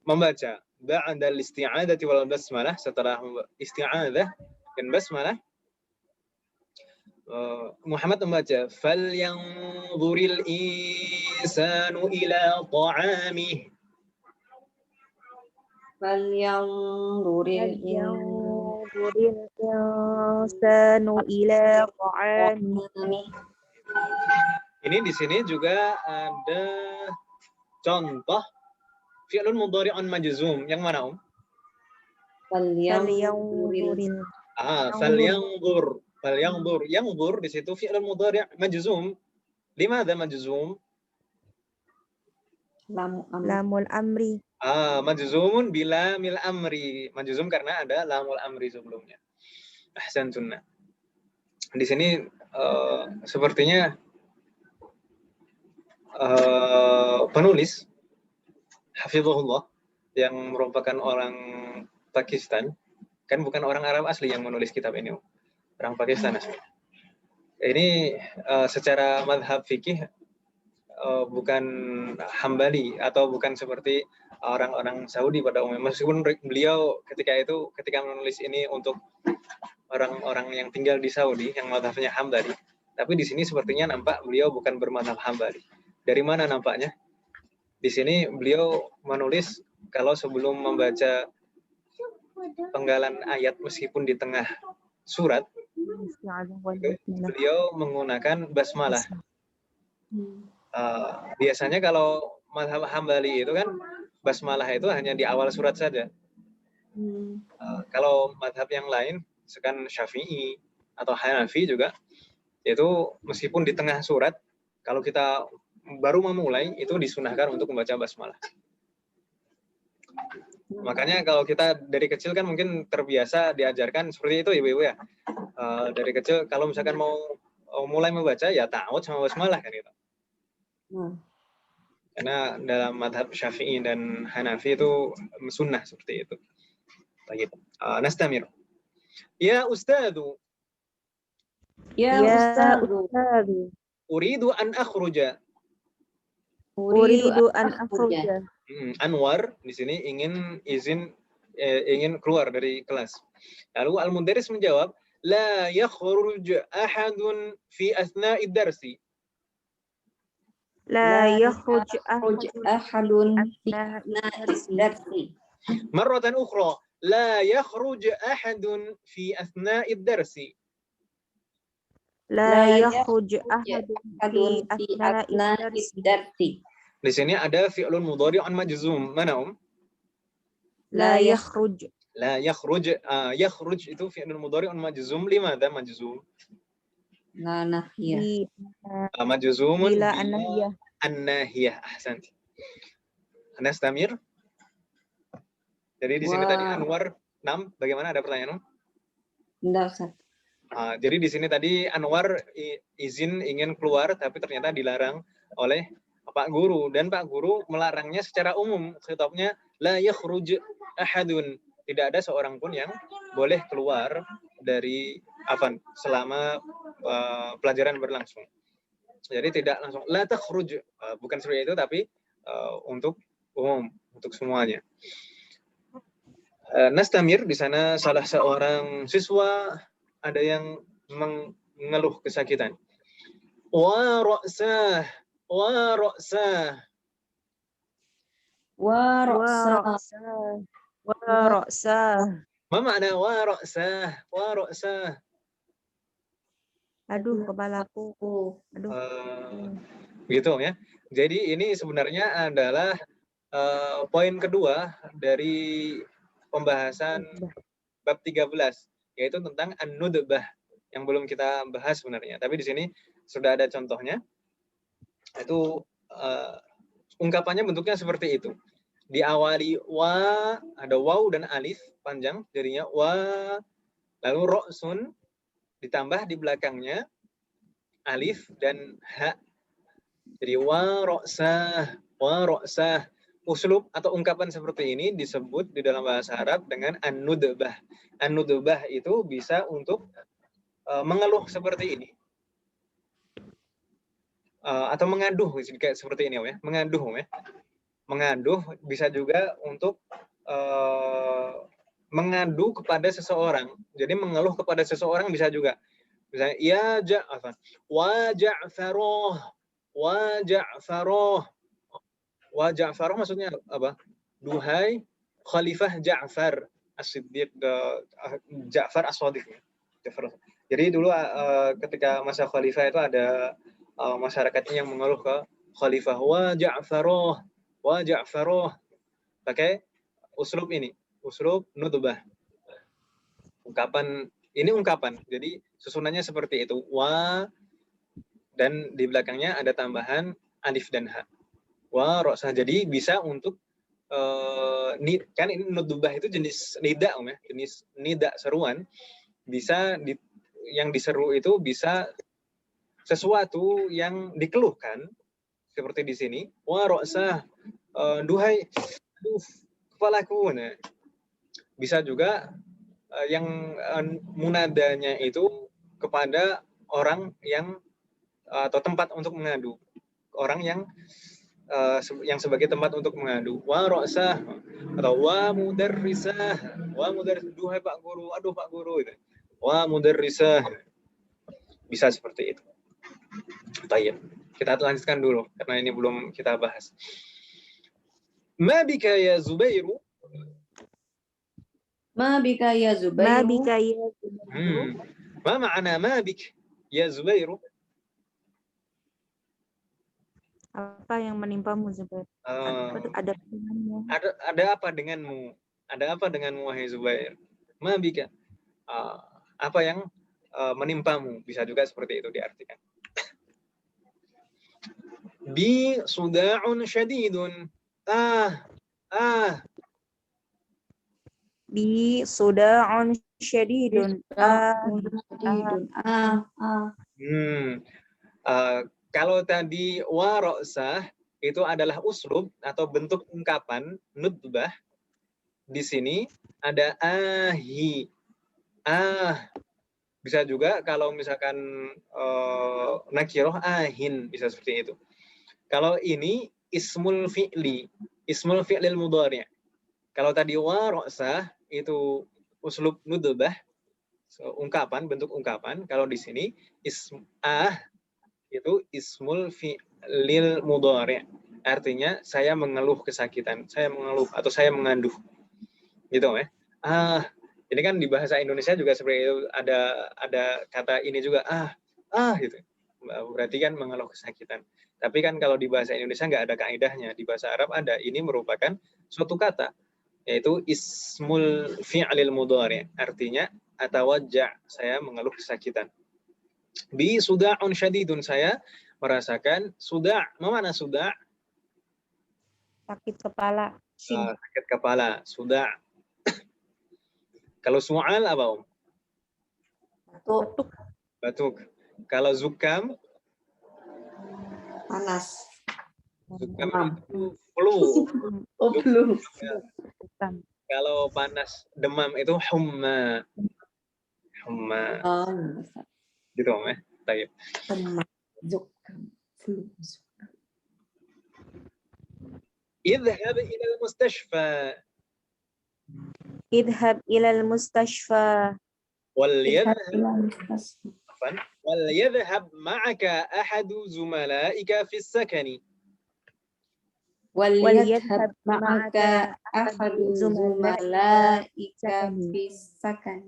membaca ba'da al-isti'adzati wal basmalah, setelah isti'adzah dan basmalah Muhammad membaca falyanzuril insanu ila ta'amih. Falyanzuril insanu ila ta'amih. Ini di sini juga ada contoh fi'lun mudhari'un majzum. Yang mana, Falyanzuril. Falyanzur. Yanzur di situ fi'lun mudhari' majzum. Limadha majzum? Lamul amri. Majzumun bila mil amri. Majzum karena ada lamul amri sebelumnya. Ahsantunna. Di sini sepertinya penulis hafizahullah yang merupakan orang Pakistan, kan bukan orang Arab asli yang menulis kitab ini, orang Pakistan asli. Ini secara madhab fikih bukan Hambali atau bukan seperti orang-orang Saudi pada umumnya. Meskipun beliau ketika menulis ini untuk orang-orang yang tinggal di Saudi yang madhabnya Hambali, tapi di sini sepertinya nampak beliau bukan bermadhab Hambali. Dari mana nampaknya? Di sini beliau menulis kalau sebelum membaca penggalan ayat meskipun di tengah surat, beliau menggunakan basmalah. Biasanya kalau mazhab Hambali itu kan basmalah itu hanya di awal surat saja. Kalau mazhab yang lain, misalkan Syafi'i atau Hanafi juga, itu meskipun di tengah surat, kalau kita baru memulai, itu disunahkan untuk membaca basmalah. Makanya kalau kita dari kecil kan mungkin terbiasa diajarkan seperti itu ibu-ibu ya. Dari kecil kalau misalkan mau mulai membaca ya ta'awudz sama basmalah kan gitu. Karena dalam madhab Syafi'i dan Hanafi itu sunnah seperti itu. Baik. Nastamir. Ya Ustadzu. Ya Ustadzu. Uridu an akhruja. Uridu an akhruja. Anwar di sini ingin keluar dari kelas. Lalu al-mudarris menjawab, la yakhruj ahadun fi athna'id darsi. La yakhruj ahadun fi athna'id darsi. Marratan ukhra, la yakhruj ahadun fi athna'id darsi. La yakhruj ahadun fi athna'id darsi. Di sini ada fi'lun mudhari'un majzum. Mana La yakhruj. La yakhruj. Yakhruj itu fi'lun mudhari'un majzum. Limadha majzum? La nahiyah. Majzumun bila an-nahiyah. An-nahiyah. Ahsanti. Nastamir. Jadi di sini tadi Anwar 6. Bagaimana, ada pertanyaan? Enggak, Ustaz. Jadi di sini tadi Anwar izin ingin keluar tapi ternyata dilarang oleh Pak Guru, dan Pak Guru melarangnya secara umum. Khitabnya la yakhruj ahadun. Tidak ada seorang pun yang boleh keluar dari selama pelajaran berlangsung. Jadi tidak langsung la takhruj, bukan seperti itu, tapi untuk umum, untuk semuanya. Nastamir, di sana salah seorang siswa ada yang mengeluh kesakitan. Wa ra'sah. Wa ra'sah. Wa ra'sah. Wa ra'sah. Ma makna wa ra'sah? Wa ra'sah. Aduh, kepalaku. Aduh. Gitu ya. Jadi ini sebenarnya adalah poin kedua dari pembahasan bab 13, yaitu tentang an-nudbah yang belum kita bahas sebenarnya. Tapi di sini sudah ada contohnya. Itu ungkapannya bentuknya seperti itu. Diawali wa, ada waw dan alif panjang, jadinya wa, lalu ra'sun ditambah di belakangnya alif dan ha. Jadi wa ra'sah, wa ra'sah. Uslub atau ungkapan seperti ini disebut di dalam bahasa Arab dengan an-nudbah. An-nudbah itu bisa untuk mengeluh seperti ini. Atau mengaduh kayak seperti ini ya, mengaduh bisa juga untuk mengadu kepada seseorang. Jadi mengeluh kepada seseorang bisa juga. Misalnya ya Ja'far, wa Ja'faroh, wa Ja'faroh. Wa Ja'faroh maksudnya apa? Duhai Khalifah Ja'far As-Siddiq, Ja'far As-Shadiq. Jadi dulu ketika masa khalifah itu ada masyarakatnya yang mengeluh ke khalifah, wa Ja'faroh, pakai uslub ini, uslub nudbah. Ungkapan, jadi susunannya seperti itu, wa, dan di belakangnya ada tambahan alif dan ha. Wa ra'sah, jadi bisa untuk kan ini nudbah itu jenis nida ya, jenis nida seruan, bisa yang diseru itu bisa sesuatu yang dikeluhkan, seperti di sini, wa ra'sah, duhai, aduh, kepalaku. Nah, bisa juga yang munadanya itu kepada orang yang atau tempat untuk mengadu, orang yang sebagai tempat untuk mengadu. Wa ra'sah atau wa mudarrisah, duhai Pak Guru, aduh Pak Guru itu. Wa mudarrisah. Bisa seperti itu. Baik, kita lanjutkan dulu karena ini belum kita bahas. Ma bika ya Zubairu? Ma bika ya Zubairu? Ma bika ya Zubairu? Ma ma'ana ma bik ya Zubairu? Apa yang menimpamu, Zubair? Ada dengannya. Ada apa denganmu? Ada apa denganmu, wahai Zubair? Ma bika? Apa yang menimpamu? Bisa juga seperti itu diartikan. Bi suda'un syadidun. Bi suda'un syadidun. Kalau tadi warosah itu adalah uslub atau bentuk ungkapan nudbah. Di sini ada ahi. Bisa juga kalau misalkan nakiroh ahin, bisa seperti itu. Kalau ini ismul fi'lil mudhari'. Kalau tadi warosah itu uslub nudbah, ungkapan, bentuk ungkapan. Kalau di sini itu ismul fi'lil mudhari'. Artinya saya mengeluh kesakitan, saya mengeluh atau saya menganduh. Gitu ya. Ini kan di bahasa Indonesia juga seperti itu, ada kata ini juga gitu. Berarti kan mengeluh kesakitan. Tapi kan kalau di bahasa Indonesia nggak ada kaidahnya. Di bahasa Arab ada. Ini merupakan suatu kata, yaitu ismul fi'lil mudhari'. Artinya atawajja', saya mengeluh kesakitan. Bi suda'un syadidun, saya merasakan suda'. Mana suda'? Sakit kepala. Sakit kepala, suda'. Kalau su'al apa, Om? Batuk. Kalau zukam? Panas. Zukam itu flu. Flu. Kalau panas demam itu humma. Gitu, Om ya. Baik. Zukam, flu. Idhhab ilal mustashfa. Idhab ilal mustashfa. وليذهب معك أحد زملائك في السكن. وليذهب معك أحد زملائك في السكن.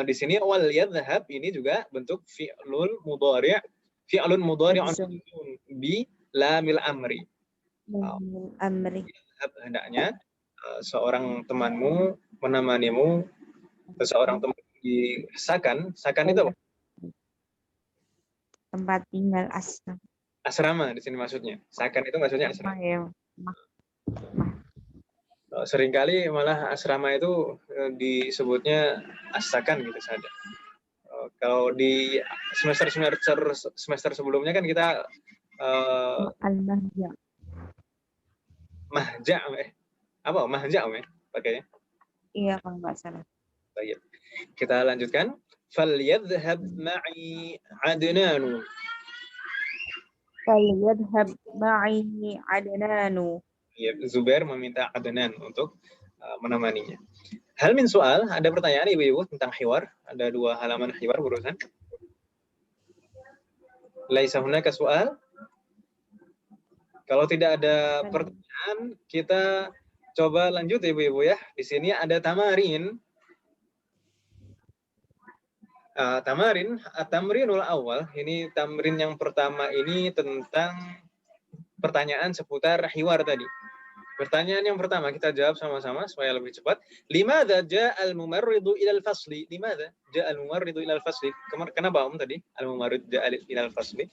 Di sini waliyadhhab ini juga bentuk fi'lun mudhari'. Fi'lun mudhari'un bi lamil amri. Hendaknya seorang temanmu menemanimu, seorang teman di sakan itu apa? Tempat tinggal asrama di sini maksudnya. Sakan itu maksudnya asrama. Seringkali malah asrama itu disebutnya asakan gitu saja. Kalau di semester sebelumnya kan kita mahja, apa mahja pakainya? Iya, kalau nggak salah. Baik. Kita lanjutkan. Falyadhhab ma'i Adnanu. Falyadhhab ma'i Adnanu. Ya, Zubair meminta Adnan untuk menemaninya. Hal min soal, ada pertanyaan ibu-ibu tentang hiwar? Ada 2 halaman hiwar barusan. Laisa hunaka soal? Kalau tidak ada pertanyaan, kita coba lanjut ibu-ibu ya. Di sini ada tamarin. Tamrinul awal, ini tamrin yang pertama ini tentang pertanyaan seputar hiwar tadi. Pertanyaan yang pertama kita jawab sama-sama supaya lebih cepat. Limadza ja'al mumarridu ilal fasli? Limadza ja'al mumarridu ilal fasli? Kenapa tadi? Al mumarrid ja'al ilal fasli.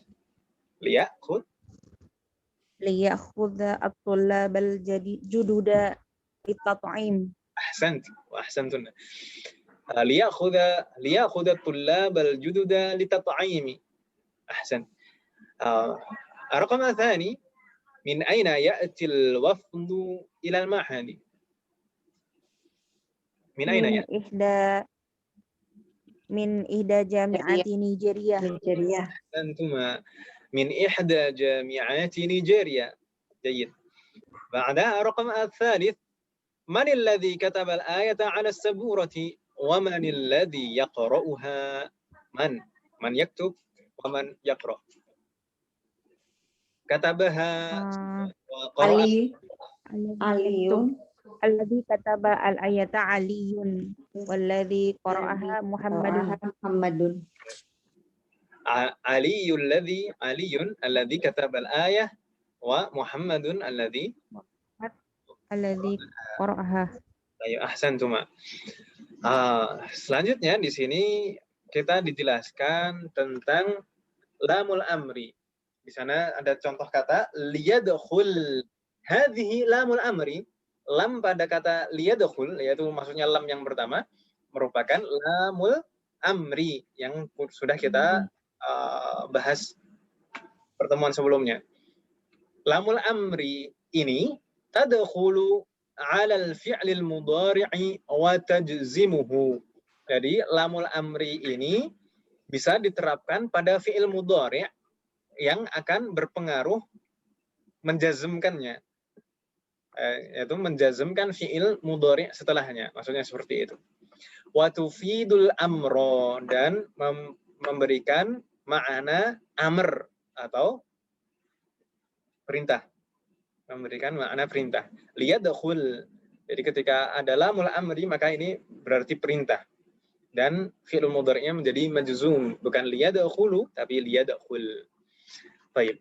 Liyakhudha at-tullab al-jududa litat'im. Ahsantun. Liyakhudha at-tullab al-jududa litat'im. Ahsan. Raqam tsani, min aina ya'ti al-wafdu ila al-ma'had? Min aina ya? Min ihda jami'ati Nigeria. Antuma min ihda jami'ati Nigeria. جيد. بعدها رقم الثالث، من الذي كتب الآية على السبورة ومن الذي يقرأها؟ من يكتب ومن يقرأ؟ كتبها علي. الذي كتب الآية علي والذي قرأها محمد. علي الذي كتب الآية wa Muhammadun alladzi alladzi qara'aha. ayo ahsantum. Selanjutnya di sini kita dijelaskan tentang lamul amri. Di sana ada contoh kata liyadkhul. Hadhihi lamul amri. Lam pada kata liyadkhul, yaitu maksudnya lam yang pertama, merupakan lamul amri yang sudah kita bahas pertemuan sebelumnya. Lamul amri ini tadkhulu 'ala al-fi'lil mudhari'i wa tajzimuhu. Jadi lamul amri ini bisa diterapkan pada fi'il mudhari' yang akan berpengaruh menjazmkannya. Yaitu menjazmkan fi'il mudhari' setelahnya. Maksudnya seperti itu. Wa tufidul amro, dan memberikan makna amr atau perintah. Memberikan makna perintah. Liyadkhul. Jadi ketika ada lamul amri maka ini berarti perintah. Dan fi'il mudhari'nya menjadi majzum, bukan liyadkhulu tapi liyadkhul. Baik.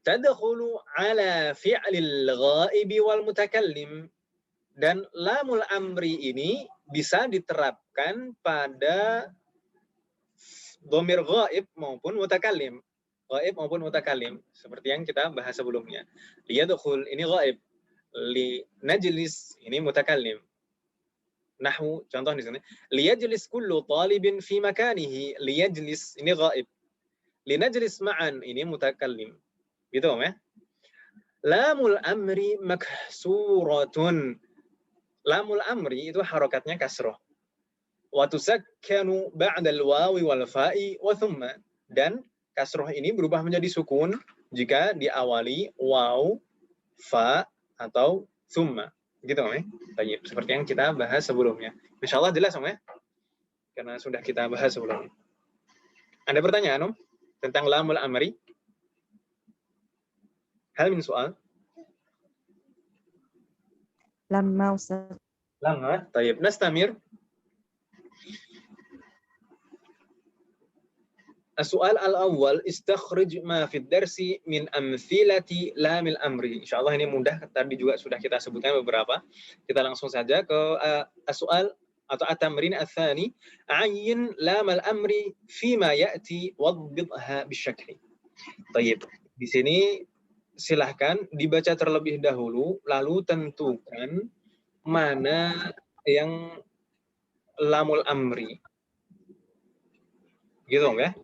Tadkhulu ala fi'lil ghaibi wal mutakallim. Dan lamul amri ini bisa diterapkan pada dhamir ghaib maupun mutakallim. Ghaib maupun mutakallim, seperti yang kita bahas sebelumnya. Liyadkhul ini ghaib, li najlis ini mutakallim. Nahwu contoh di sini, liyajlis kullu talibin fi makanihi, liyajlis ini ghaib. Linajlis ma'an ini mutakallim. Gitu ya. Lamul amri maksuratun. Lamul amri itu harokatnya kasroh. Wa tusakkanu ba'dal wawi wal fa'i wa thumma. Dan kasroh ini berubah menjadi sukun jika diawali waw, fa, atau thumma. Gitu ya. Baik, seperti yang kita bahas sebelumnya. Insyaallah jelas ya? Karena sudah kita bahas sebelumnya. Ada pertanyaan Om tentang lamul amri? Hal min soal? Lamma Ustaz. Lama. Tayyib. Nastamir. Soal al-awwal, istakhrij ma fi darsi min amthilati lamil amri. Insyaallah ini mudah, tadi juga sudah kita sebutkan beberapa. Kita langsung saja ke soal atau at-tamrin ats-tsani, ayyin lamal amri fima ya'ti wadbitha bisyakli. Tayyib. Di sini silahkan dibaca terlebih dahulu, lalu tentukan mana yang lamul amri. Gitu ya.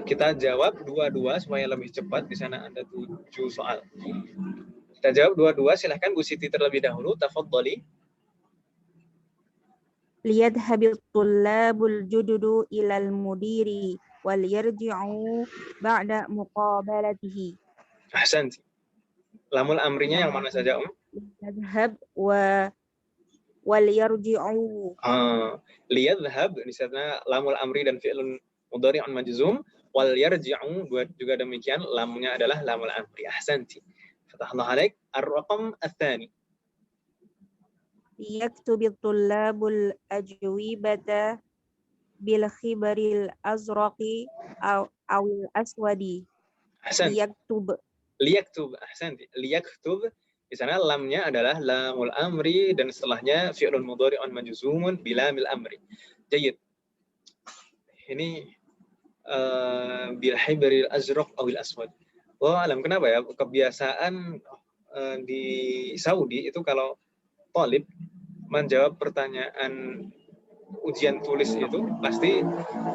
Kita jawab dua-dua supaya lebih cepat. Di sana ada 7 soal. Kita jawab dua-dua. Silahkan Bu Siti terlebih dahulu. Tafadhali. Liyadhhabit tullabul jududu ilal mudiri wal yarji'u ba'da muqabalatihi. Ahsanti. Lamul amrinya yang mana saja, Om? Liyadhhab wal yarji'u. Liyadhhab di sana lamul amri dan fi'lun mudhari'un majzum, wal yarji'u juga demikian, lamnya adalah lamul amri. Ahsanti. Fatahallahu alaik. Ar-raqam ats-tsani. Yaktubit tullabul ajwibata bil khibaril azraqi awil aswadi. Ahsanti. Yaktub. Liyaktub. Ahsanti. Liyaktub di sana lamnya adalah lamul amri dan setelahnya fi'lun mudhari'un majzumun bilamil amri. Jayyid. Ini bil khibaril azraq awil aswad. Wah, alam kenapa ya kebiasaan di Saudi itu kalau talib menjawab pertanyaan ujian tulis itu pasti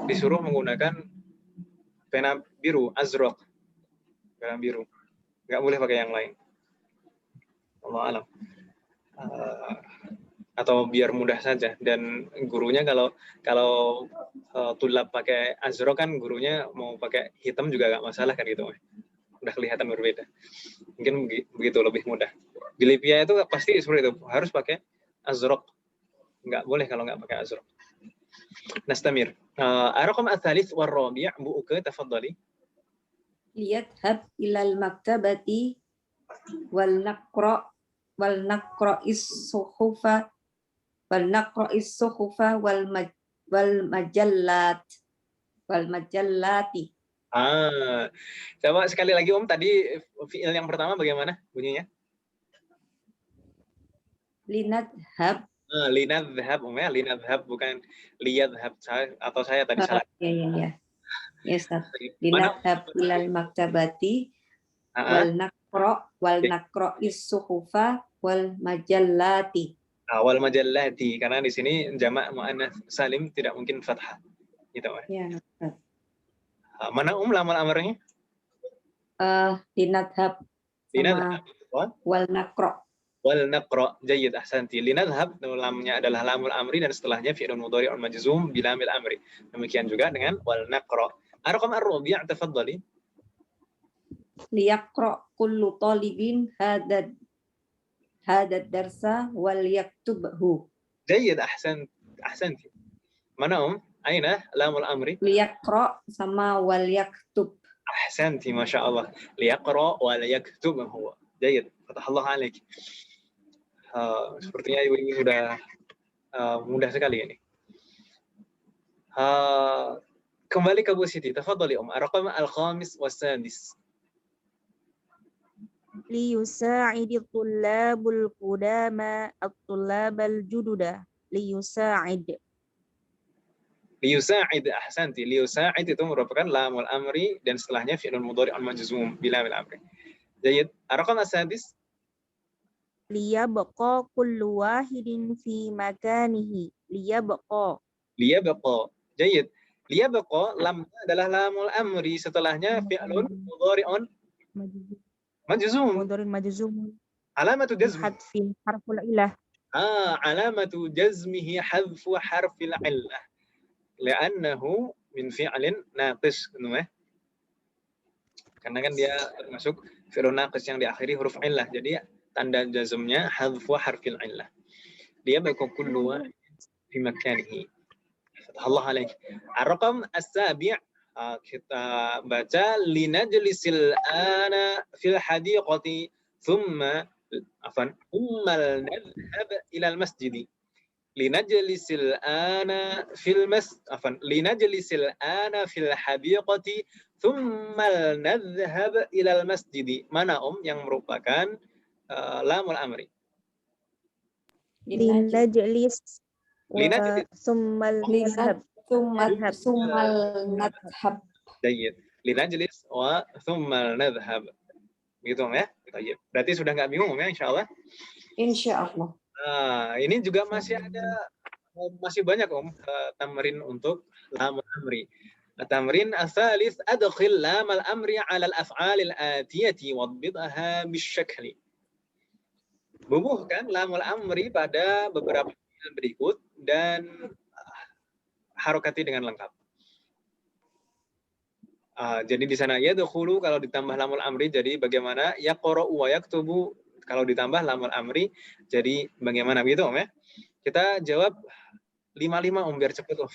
disuruh menggunakan pena biru, azraq. Pena biru. Nggak boleh pakai yang lain. Allah alam. Atau biar mudah saja. Dan gurunya kalau tulab pakai azraq kan gurunya mau pakai hitam juga nggak masalah kan gitu. Udah kelihatan berbeda. Mungkin begitu lebih mudah. Di Libya itu pasti seperti itu, harus pakai azraq. Nggak boleh kalau nggak pakai azraq. Nastamir. Ar-raqam ats-tsalits war-rabi' Bu Uke, tafadhali. Liyadhhab ilal maktabati wal naqra is-suhufa wal majallati. Coba sekali lagi Om, tadi fiil yang pertama bagaimana bunyinya? Linadhab. Linadhab Om ya, linadhab bukan liyadhab. Atau saya tadi salah. Iya. Ya, Ustaz. Mana? Linadhab ilal maktabati wal nakro is-suhufa wal majallati. Awal majallati, karena di sini jamak muannats salim tidak mungkin fathah. Gitu Om. Ya, Ustaz. Mana lamal amarnya? Linadhab sama wal nakro. Wal naqra, jayyid, ahsanti. Linadhhab, lamnya adalah lamul amri dan setelahnya fi'lun mudhari'un majzum bilamil amri. Demikian juga dengan wal naqra. Ar-raqam ar-rabi', tafadhali. Liyaqra kullu talibin hadad darsa wal yaktubhu. Jayyid, ahsanti. Mana aina lamul amri? Liyaqra sama wal yaktub. Ahsanti, masya Allah. Liyaqra wal yaktubhu. Jayyid, fatahallah alaik. Sepertinya ibu ini sudah mudah sekali ini. Kembali ke Bu Siti, tafadhali Ar-raqam al-khamis was-sadis. Liyusa'idi tullabul qudama at-tullabal jududa. Liyusa'id. Liyusa'id, ahsanti. Liyusa'id itu merupakan lamul amri dan setelahnya fi'lun mudhari'un majzum bilamil amri. Jayyid. Ar-raqam as-sadis. Liyabqa kullu wahidin fi makanihi. Liyabqa. Jayyid. Liyabqa, lamnya adalah lamul amri, setelahnya fi'lun mudhari'un majzum. Mudhari'un majzum. Alamatu jazmi. Hadfi harful ilah. Alamatu jazmihi hadfu harfil illah. Li'annahu min fi'lin naqis. Karena kan dia termasuk fi'lun naqis yang diakhiri huruf illah. Jadi tanda jazmnya hadfu harfil illah. Dia baca kullu fi makanihi. Allah alaik. Ar-raqam as-sabi', kita baca linajlisil ana fil hadiqati thumma nadhhab ila al-masjid. Linajlisil ana fil hadiqati thumma nadhhab ila al-masjid. Mana yang merupakan lamul amri? Linajlis summal nadhhab. Jayyid. Linajlis wa thummal nadhhab. Gitu ya. Baik. Berarti sudah nggak bingung ya, insyaallah. Insyaallah. Ini juga masih banyak tamrin untuk lamul amri. Tamrin as-salis, adkhil lamal amri 'ala al-af'al al-atiyati wadbitha bisyakli. Bubuhkan lamul amri pada beberapa fi'il berikut dan harokati dengan lengkap. Jadi di sana yadkhulu kalau ditambah lamul amri jadi bagaimana? Yaqra'u wa yaktubu kalau ditambah lamul amri jadi bagaimana, begitu Om ya? Kita jawab 5-5 Om biar cepet Om.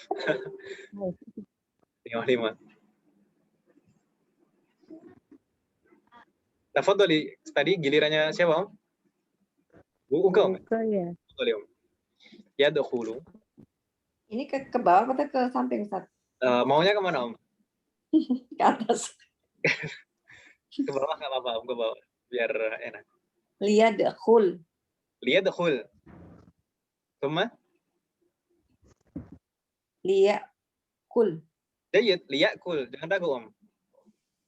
5-5. Tafadhali, tadi gilirannya siapa Om? Bu Uka Om. Ya. Tafadhali Om. Yadkhulu. Ini ke bawah atau ke samping, Ustaz? Maunya kemana Om? Ke atas. Ke bawah nggak apa-apa Om, ke bawah biar enak. Liyadkhul. Thumma liyakul. Jayyid, liyakul. Jangan ragu Om.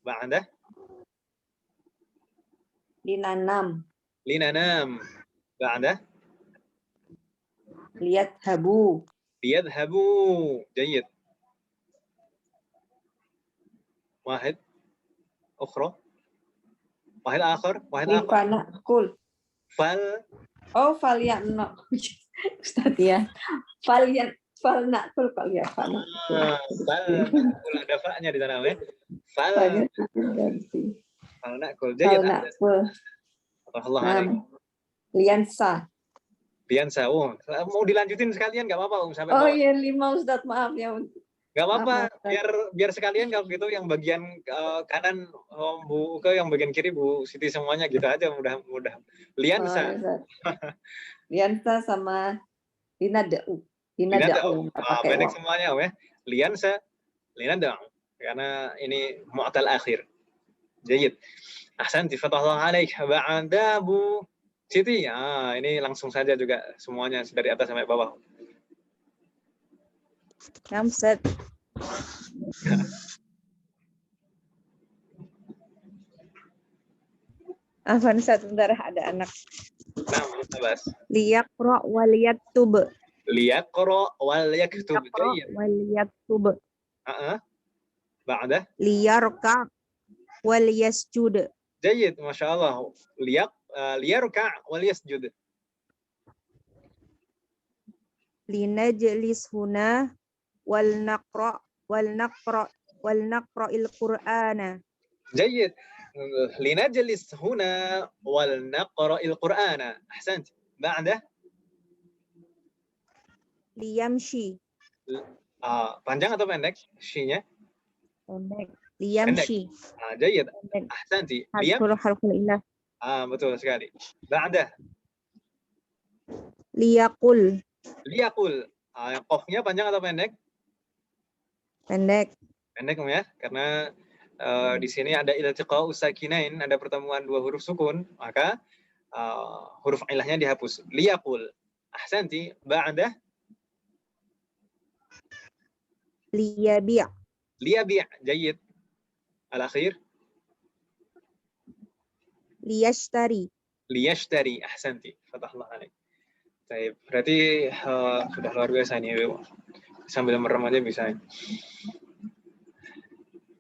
Ba'da Linanam. Ba'da Liyadhabu. Jayyid. واحد آخر. Lifanakul. Falyana. Ustaz ya. Falnakul kok ya. Falnakul ada fa-nya di sana ya. Falnakul. Jayyid. Allah alaikum. Liansa. Mau dilanjutin sekalian nggak apa-apa Om sampai bawah. Iya 5 Ustaz, maaf ya. Nggak apa-apa, biar sekalian kalau gitu yang bagian kanan Bu Uke, yang bagian kiri Bu Siti, semuanya gitu aja, mudah. Liansa. Liansa sama Linada'u. Pendek semuanya Om ya. Liansa, Linada'u. karena ini mu'tal akhir. Jayid. Ahsanti, fatallahu alaik. Ba'da Bu Siti. Ini langsung saja juga semuanya dari atas sampai bawah. Ustaz. Afan Ustaz, sebentar ada anak. Nah, bahas. Liyaqra wal yaktub. Liyaqra wal yaktub. Liyaqra wal yaktub. Ba'da. Liyarka wal yasjud. Jayid, Masya Allah. Liyarka wal yasjud. Linajlis huna wal naqra il Qur'ana. جيد لنجلس هنا ولنقرأ القرآن أحسنت بعده Liyamshi. panjang atau pendek shi-nya? Pendek. Liyamshi. جيد أحسنتي Harful ilah. betul sekali. بعده Liyaqul. liyaqul. Qafnya panjang atau pendek? Pendek. Pendek ya, karena di sini ada iltiqa'u sakinain, ada pertemuan dua huruf sukun, maka huruf ilahnya dihapus. Liyaqul. Ahsanti. Ba'da Liyabi'. liyabi'. Jayid. Al-akhir Liyashtari. liyashtari. Ahsanti. Fatahullah alaik. Baik, berarti sudah luar biasa nih, Ibu. Sambil merem aja bisa.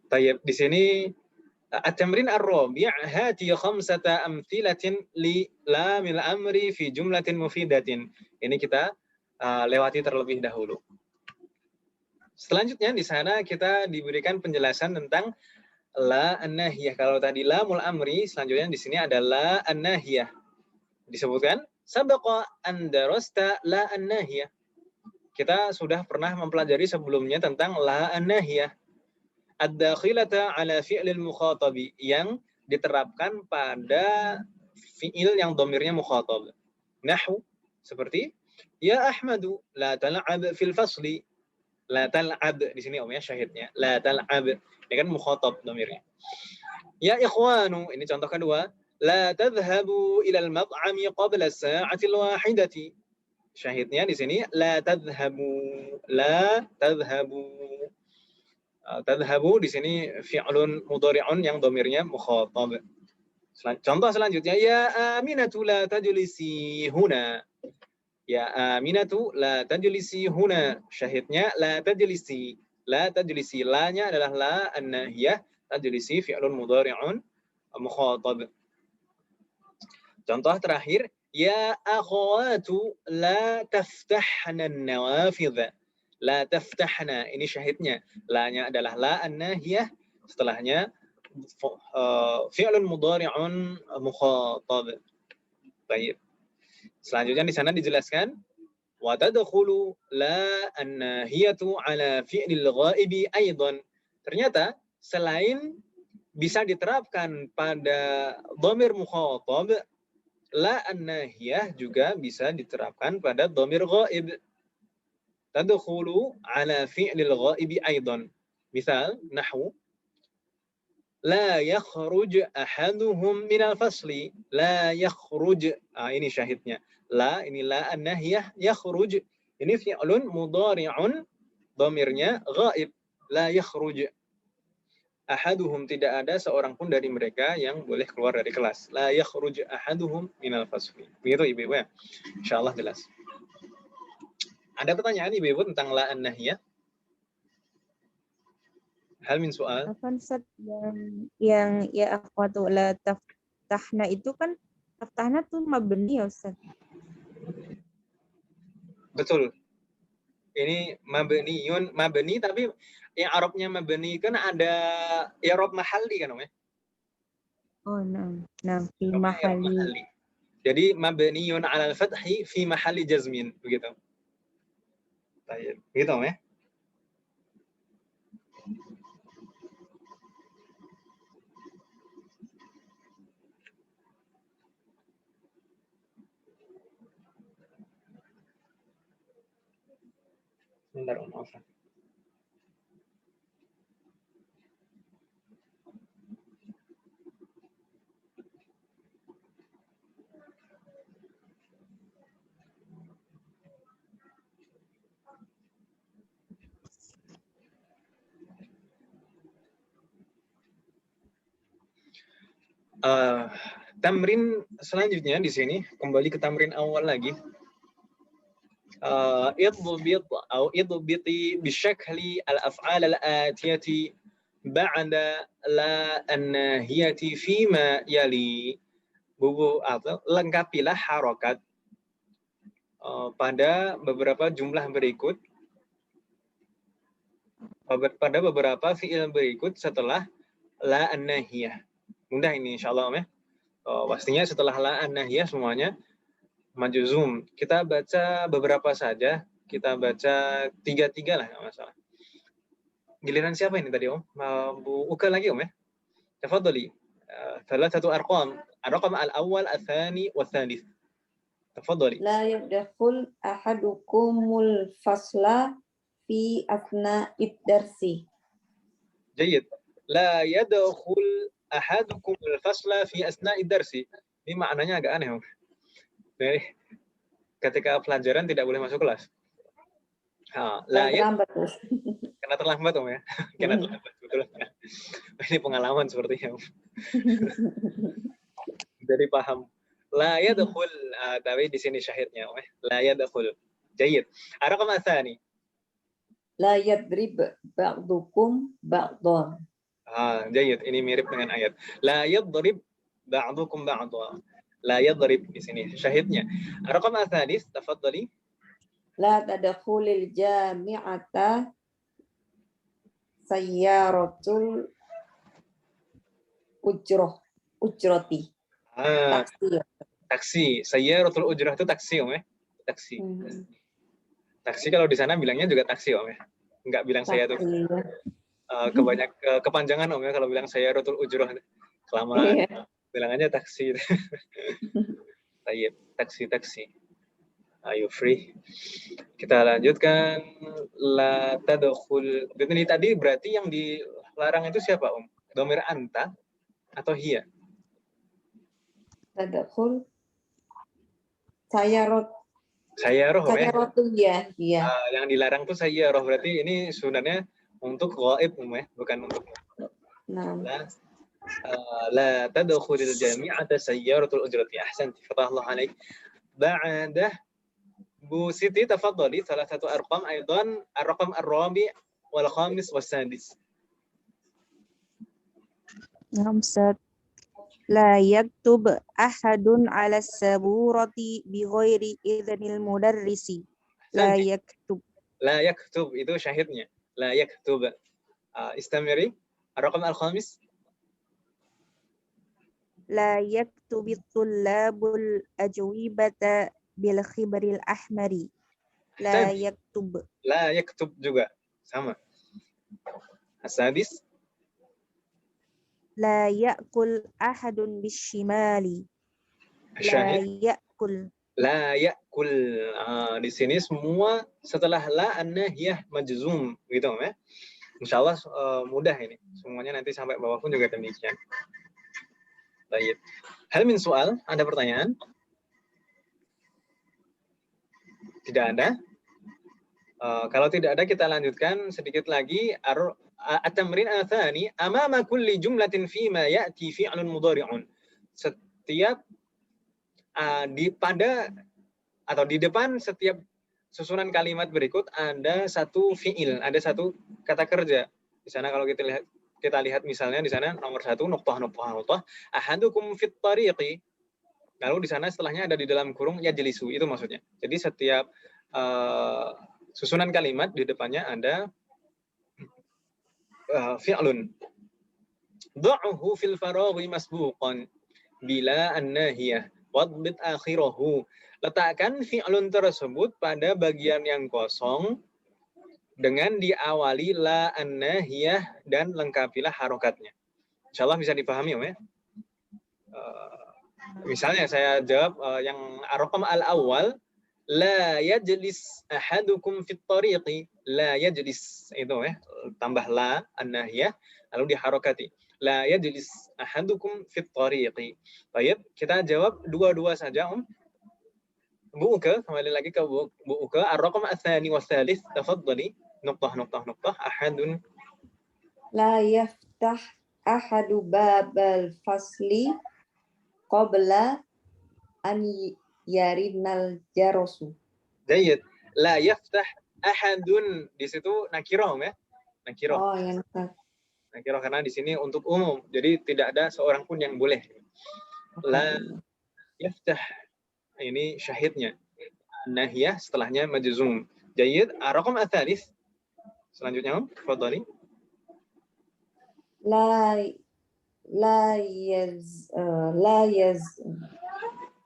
Baik, di sini at-tamrin ar-rabi' hati khamsata amthilatin li lamil amri fi jumlatin mufidatin. Ini kita lewati terlebih dahulu. Selanjutnya di sana kita diberikan penjelasan tentang la an-nahiyah. Kalau tadi lamul amri, selanjutnya di sini ada la an-nahiyah. Disebutkan sabaqa an darasta la an-nahiyah. Kita sudah pernah mempelajari sebelumnya tentang la an-nahiyah. Ad-dakhilata ala fi'lil mukhatabi, yang diterapkan pada fi'il yang domirnya mukhatab. Nahwu, seperti ya Ahmadu la tal'ab fil fasli. La tal'ab di sini ya syahidnya. La tal'ab. Ini kan mukhatab domirnya. Ya ikhwanu, ini contoh kedua. La tadhhabu ila al-mat'ami qabla as-sa'ati al-wahidati. Syahidnya di sini la tadhhabu. La tadhhabu. Tadhhabu di sini fi'lun mudhari'un yang domirnya mukhatab. Contoh selanjutnya, ya Aminatu la tajlisi huna. Ya Aminatu la tajlisi huna. Syahidnya la tajlisi. La tajlisi. La-nya adalah la an-nahiyah. Tajlisi fi'lun mudhari'un mukhatab. Contoh terakhir, ya akhawatu la taftahna an-nawafidh. La taftahna, ini syahidnya. La-nya adalah la an-nahiyah, setelahnya fi'lun mudhari'un mukhatab. Baik. Selanjutnya di sana dijelaskan wa tadkhulu la an-nahiyatu ala fi'lil ghaibi aidan. Ternyata selain bisa diterapkan pada dhamir mukhatab, la an-nahiyah juga bisa diterapkan pada dhamir ghaib. Tadkhulu ala fi'lil ghaibi aidan. Misal nahwu la yakhruj ahaduhum minal fasli. La yakhruj. Ini syahidnya. La, ini la an-nahiyah. Yakhruj, ini fi'lun mudhari'un, dhamirnya ghaib. La yakhruj. Ahaduhum, tidak ada seorang pun dari mereka yang boleh keluar dari kelas. La yakhruj ahaduhum minal fasli. Begitu Ibu ya. Insyaallah jelas. Ada pertanyaan Ibu tentang la an-nahiyah? Hal min soal? Afan Ustaz, yang ya akhwatu la taftahna itu kan taftahna tuh mabni ya Ustaz. Betul. Ini mabniun, mabni, tapi yang Arabnya mabni kan ada i'rab mahalli kan Om ya? Oh, nah fi mahalli. Jadi mabniun 'ala al-fathi fi mahalli jazmin, begitu. Baik, begitu Om ya? Bentar Om, maaf. Tamrin selanjutnya di sini, kembali ke tamrin awal lagi. اضبط أو اضبطي بشكل الأفعال الآتية بعد لا الناهية فيما يلي. Atau lengkapilah harokat pada beberapa jumlah berikut, pada beberapa fiil berikut setelah la an-nahiyah. Mudah ini insyaallah ya. Pastinya setelah la an-nahiyah semuanya majuzum. Kita baca beberapa saja, kita baca 3 lah, nggak masalah. Giliran siapa ini tadi Om? Bu Uka lagi Om ya? Tafadhali. ثلاثة أرقام. الرقم الأول الثاني والثالث. تفضلي. لا يدخل أحدكم الفصل في أثناء الدرس. جيد. لا يدخل أحدكم الفصل في أثناء الدرس. Ini maknanya agak aneh Om. Jadi, ketika pelajaran tidak boleh masuk kelas. Karena terlambat Om ya. Karena terlambat betul. Ini pengalaman sepertinya Om. Jadi paham. La yadkhul, tapi di sini syahidnya Om ya. La yadkhul. Jayid. Ar-raqam ats-tsani. La yadrib ba'dukum ba'dhan. Jayid. Ini mirip dengan ayat. La yadrib ba'dukum ba'dhan. La yadrib di sini syahidnya. Ar-raqam ats-tsalits, tafadhali. La tadkhulil jami'ata sayyaratul ujrati. Taksi. Sayyaratul ujrah itu taksi Om ya. Taksi. Taksi kalau di sana bilangnya juga taksi Om ya. Enggak bilang saya tuh. Kepanjangan Om ya kalau bilang sayyaratul ujrah. Kelamaan. Bilangannya taksi. Taksi. Ayo free. Kita lanjutkan. La tadkhul. Ini tadi berarti yang dilarang itu siapa Om? Dhamir anta atau hiya? Tadkhul sayyarah ya. Yang dilarang tuh sayyarah, berarti ini sebenarnya untuk ghaib Om ya, bukan untuk. La tadkhulil jami'ata sayyaratul ujrati. Ahsanti. Fatahallahu alaik. Ba'da Bu Siti tafadhali, salah satu arqam aidan ar-raqam ar-rabi' wal khamis was sadis. Naam Ustaz. La yaktub ahadun 'ala saburati bighairi idznil mudarrisi. La yaktub. La yaktub itu syahidnya. La yaktub. Istamiri. Ar-raqam al-khamis. La yaktubit tullabul ajwibata bil khibaril ahmari. La yaktub. La yaktub juga sama. As-sadis. La ya'kul ahadun bisyimali. La ya'kul. La ya'kul. Di sini semua setelah la an-nahiyah majzum gitu ya. Insyaallah mudah ini. Semuanya nanti sampai bawah pun juga demikian. Baik. Hal min soal, ada pertanyaan? Tidak ada. Kalau tidak ada kita lanjutkan sedikit lagi. At-tamrin ats-tsani amama kulli jumlatin fima ya'ti fi'lun mudhari'un. Setiap di depan setiap susunan kalimat berikut ada satu fi'il, ada satu kata kerja. Di sana kalau kita lihat misalnya di sana nomor 1 nuqtah ahadukum fit tariqi. Lalu di sana setelahnya ada di dalam kurung yajlisu, itu maksudnya. Jadi setiap susunan kalimat di depannya ada fi'lun. Dha'uhu fil faraghi masbuqan bila an-nahiyah wadbit akhirahu. Letakkan fi'lun tersebut pada bagian yang kosong dengan diawali la an-nahiyah dan lengkapilah harokatnya. Insyaallah bisa dipahami Om ya. Misalnya saya jawab yang ar-raqam al-awwal, la yajlis ahadukum fit tariqi. La yajlis itu ya, tambah la an-nahiyah lalu diharokati. La yajlis ahadukum fit tariqi. Baik, kita jawab dua-dua saja Om. Bu Uka, kembali lagi ke Bu Uka. Ar-raqam ats-tsani was tsalits, tafadhali. Nuqtah ahadun. La yaftah ahadu babal fasli qabla an yaridnal jarasu. Jayyid. La yaftah ahadun, di situ nakirah ya. Nakirah. Oh, yang Nakirah karena di sini untuk umum. Jadi tidak ada seorang pun yang boleh. La yaftah, ini syahidnya. Nahiyah setelahnya majzum. Jayyid. Raqam ats-tsalits. Selanjutnya, tafadhali. la la yaz la yaz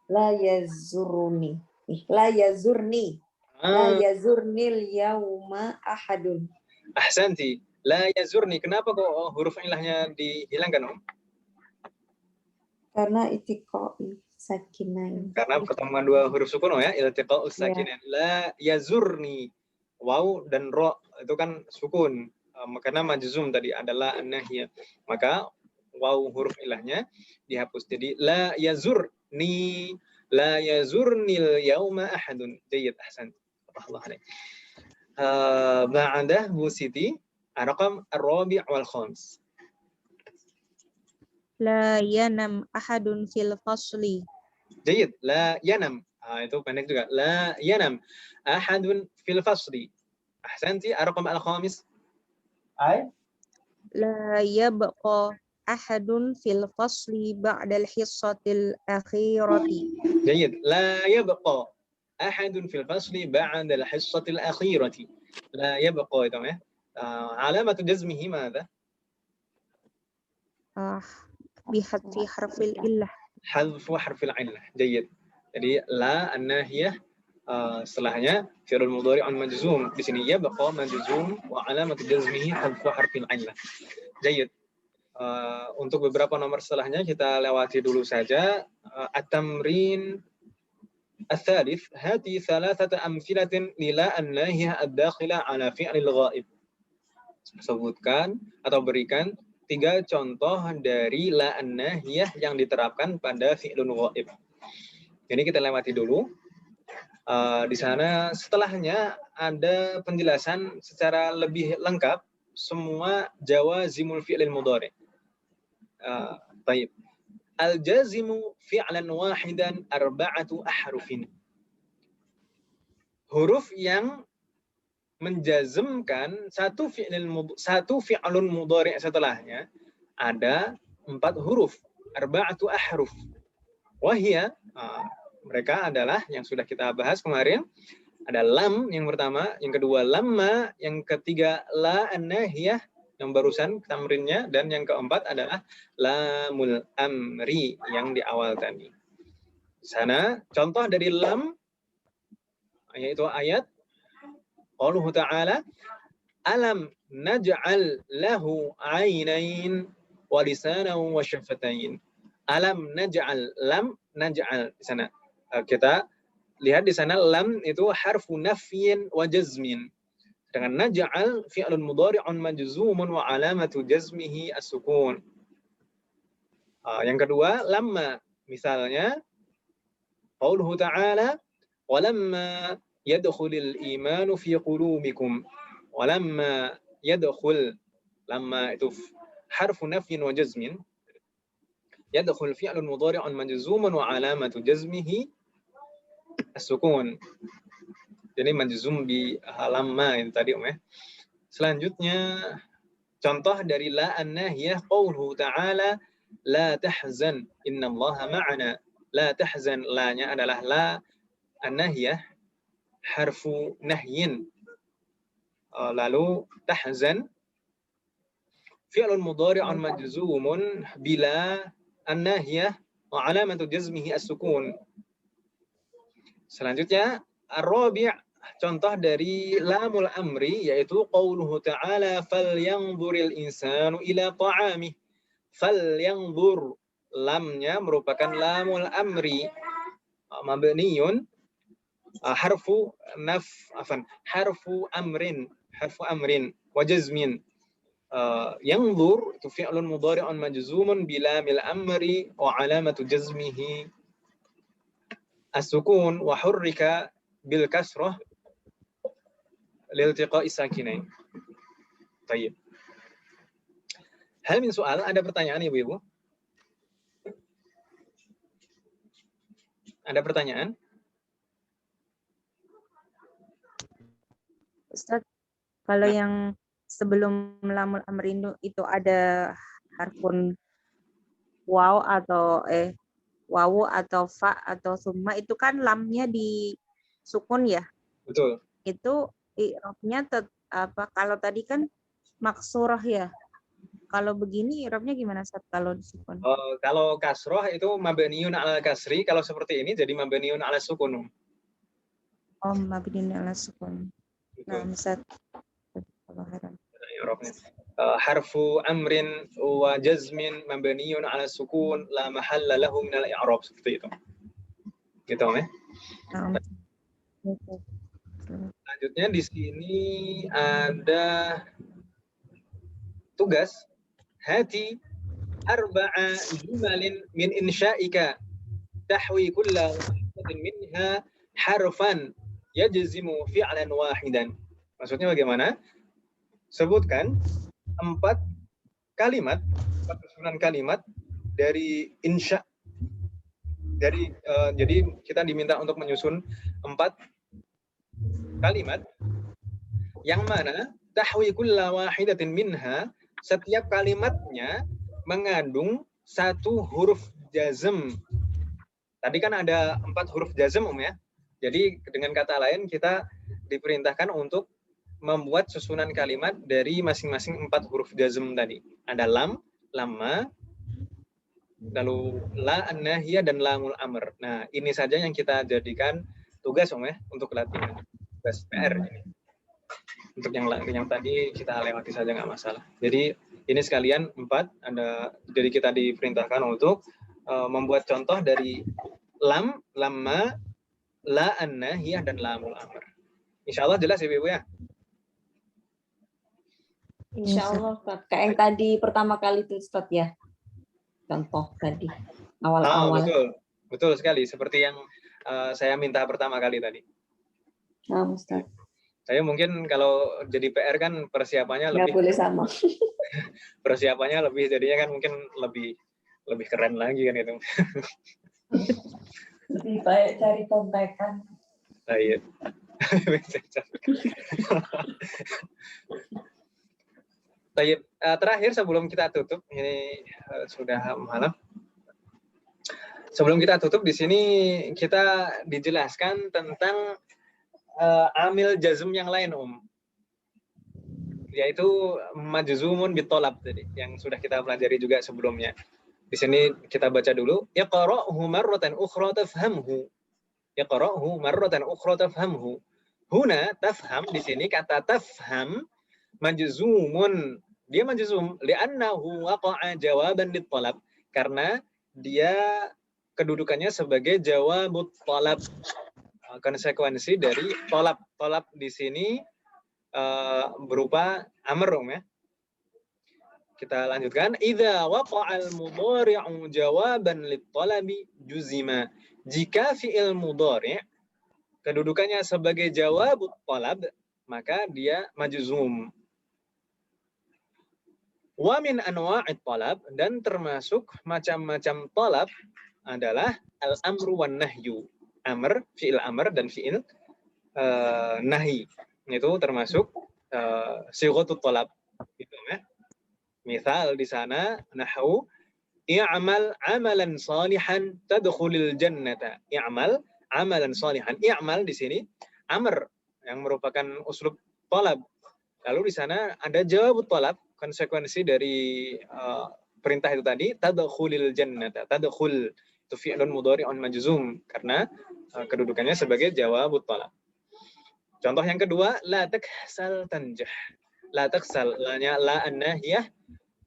la yazurni la yazurni la yazurnil yauma ahadun. Ahsanti. La yazurni. Kenapa kok huruf ilahnya dihilangkan, Om? Karena itiqai sakinain. Karena pertemuan dua huruf sukun ya, iltiqa'us sakinain. La yazurni. Waw dan ro itu kan sukun. Karena majzum tadi adalah an-nahiyah. Maka waw huruf ilahnya dihapus. Jadi la yazurni, la yazurnil yauma ahadun. Jayyid, ahsan. Allah alaik. Ba'dah Bu Siti, raqam ar-rabi' wal khams. La yanam ahadun fil fasli. Jayyid, la yanam. Itu pendek juga. La yanam ahadun fil fasli. Ahsanti. Raqam al-khamis. La yabqa ahadun fil fasli ba'dal hissatil akhirati. Jayyid. La yabqa ahadun fil fasli ba'dal hissatil akhirati. La yabqa itu ya. Alamatu jazmihi madza? Bihadfi harfil illah. Hadfu harfil illah. Jayyid. Jadi la an-nahiyah setelahnya fi'lul mudhari'un majzum. Di sini ya baqa majzum wa alamatu jazmihi hadfu harfil illah. Jayyid. Untuk beberapa nomor setelahnya kita lewati dulu saja. At-tamrin الثالث هاتي ثلاثة أمثلة للا الناهية الداخلة على فعل الغائب. Sebutkan atau berikan 3 contoh dari la an-nahiyah yang diterapkan pada fi'lun ghaib. Jadi kita lewati dulu. Di sana setelahnya ada penjelasan secara lebih lengkap semua jawazimul fi'lil mudhari'. Baik. Al-jazimu fi'lan wahidan arba'atu ahrufin. Huruf yang menjazmkan satu fi'lun mudhari' setelahnya ada 4 huruf, arba'atu ahruf. Wahia, mereka adalah yang sudah kita bahas kemarin. Ada lam yang pertama, yang kedua lamma, yang ketiga la an-nahiyah yang barusan tamrinnya, dan yang keempat adalah lamul amri yang di awal tadi. Sana contoh dari lam yaitu ayat qauluhu ta'ala alam naj'al lahu 'ainain wa lisanan wa syafatain. Alam naj'al, lam naj'al di sana. Kita lihat di sana lam itu harfu nafyin wa jazmin. Dengan naj'al fi'lun mudhari'un majzumun wa alamatu jazmihi as-sukun. Yang kedua lamma, misalnya qauluhu ta'ala walamma yadkhulul imanu fi qulubikum. Walamma yadkhul, lamma itu harfu nafyin wa jazmin. Yadkhul fi'lun mudhari'un majzumun wa alamatu jazmihi as-sukun. Jadi majzum bi lamma itu tadi ya. Selanjutnya contoh dari la an-nahiyah qauluhu ta'ala la tahzan innallaha ma'ana. La tahzan, la-nya adalah la an-nahiyah harfu nahyin. Lalu tahzan fi'lun mudhari'un majzumun bila an-nahiyah wa alamatu jazmihi as-sukun. Selanjutnya ar-rabi', contoh dari lamul amri yaitu qauluhu ta'ala falyanzuril insanu ila ta'amih. Falyanzur, lamnya merupakan lamul amri mabniyun harfu amrin wa jazmin. Yanzur itu fi'lun mudhari'un majzumun bilamil amri wa alamatu jazmihi as-sukun wa hurrika bil kasrah liltiqa'i sakinain. Baik. Hal min soal, ada pertanyaan Ibu-ibu? Ada pertanyaan? Ustaz, kalau yang sebelum lamul amr itu ada harfun waw atau wawu atau fa atau summa, itu kan lamnya di sukun ya. Betul. Itu i'rabnya apa, kalau tadi kan maksurah ya. Kalau begini i'rabnya gimana Ustaz kalau di sukun? Kalau kasroh itu mabniun ala kasri, kalau seperti ini jadi mabniun ala sukun. Oh, mabniun ala sukun. Nah, Betul. Ustaz. Allah khairan. Harfu amrin wa jazmin mabniun ala sukun la mahalla lahu min al-i'rab, seperti itu. Gitu ya. Nah, Selanjutnya di sini ada tugas hati arba'a jumalin min insya'ika tahwi kulla wahidatin minha harfan yajzimu fi'lan wahidan. Maksudnya bagaimana? Sebutkan 4 kalimat, 4 susunan kalimat dari insya. Jadi kita diminta untuk menyusun 4 kalimat yang mana tahwi kulla wahidatin minha, setiap kalimatnya mengandung 1 huruf jazm. Tadi kan ada 4 huruf jazm ya. Jadi dengan kata lain kita diperintahkan untuk membuat susunan kalimat dari masing-masing 4 huruf jazm tadi. Ada lam, lamma, lalu la an-nahiyah dan lamul amr. Nah, ini saja yang kita jadikan tugas ya untuk latihan. Tugas PR ini. Untuk yang tadi kita lewati saja nggak masalah. Jadi ini sekalian 4 jadi kita diperintahkan untuk membuat contoh dari lam, lamma, la an-nahiyah dan lamul amr. Insyaallah jelas Ibu ya. Insya Allah, Ustaz. Kayak yang tadi pertama kali itu, Ustaz ya. Contoh tadi, awal-awal. Betul sekali. Seperti yang saya minta pertama kali tadi. Nah, Ustaz. Saya mungkin kalau jadi PR kan persiapannya Nggak lebih. boleh sama. Persiapannya lebih, jadinya kan mungkin lebih keren lagi kan itu. Lebih baik cari kontekan. Iya. Terakhir sebelum kita tutup, ini sudah malam. Sebelum kita tutup, di sini kita dijelaskan tentang amil jazm yang lain, yaitu majzumun bitolab tadi, yang sudah kita pelajari juga sebelumnya. Di sini kita baca dulu. Yaqra'uhu marratan ukhra tafhamhu. Yaqra'uhu marratan ukhra tafhamhu. Huna tafham, di sini kata tafham majzumun, dia majzum li'annahu waqa'a jawaban lit-talab, karena dia kedudukannya sebagai jawabut talab, konsekuensi dari talab. Talab di sini berupa amr ya. Kita lanjutkan. Idza waqa'al mudhari'u jawaban lit-talabi juzima. Jika fi'il mudhari' kedudukannya sebagai jawabut talab, maka dia majzum. Wa min anwa'it talab, dan termasuk macam-macam talab adalah al-amru wan nahyu. Amr, fi'il amr dan fi'il nahi. Itu termasuk sighatut talab. Gitu ya. Misal di sana nahwu i'mal amalan salihan tadkhulil jannata. I'mal amalan salihan. I'mal di sini amr yang merupakan uslub talab. Lalu di sana ada jawab talab, konsekuensi dari perintah itu tadi, tadkhulil jannata. Tadkhul itu fi'lun mudhari'un majzum karena kedudukannya sebagai jawab talab. Contoh yang kedua, la taksal tanjah. La taksal, la-nya la an-nahiyah,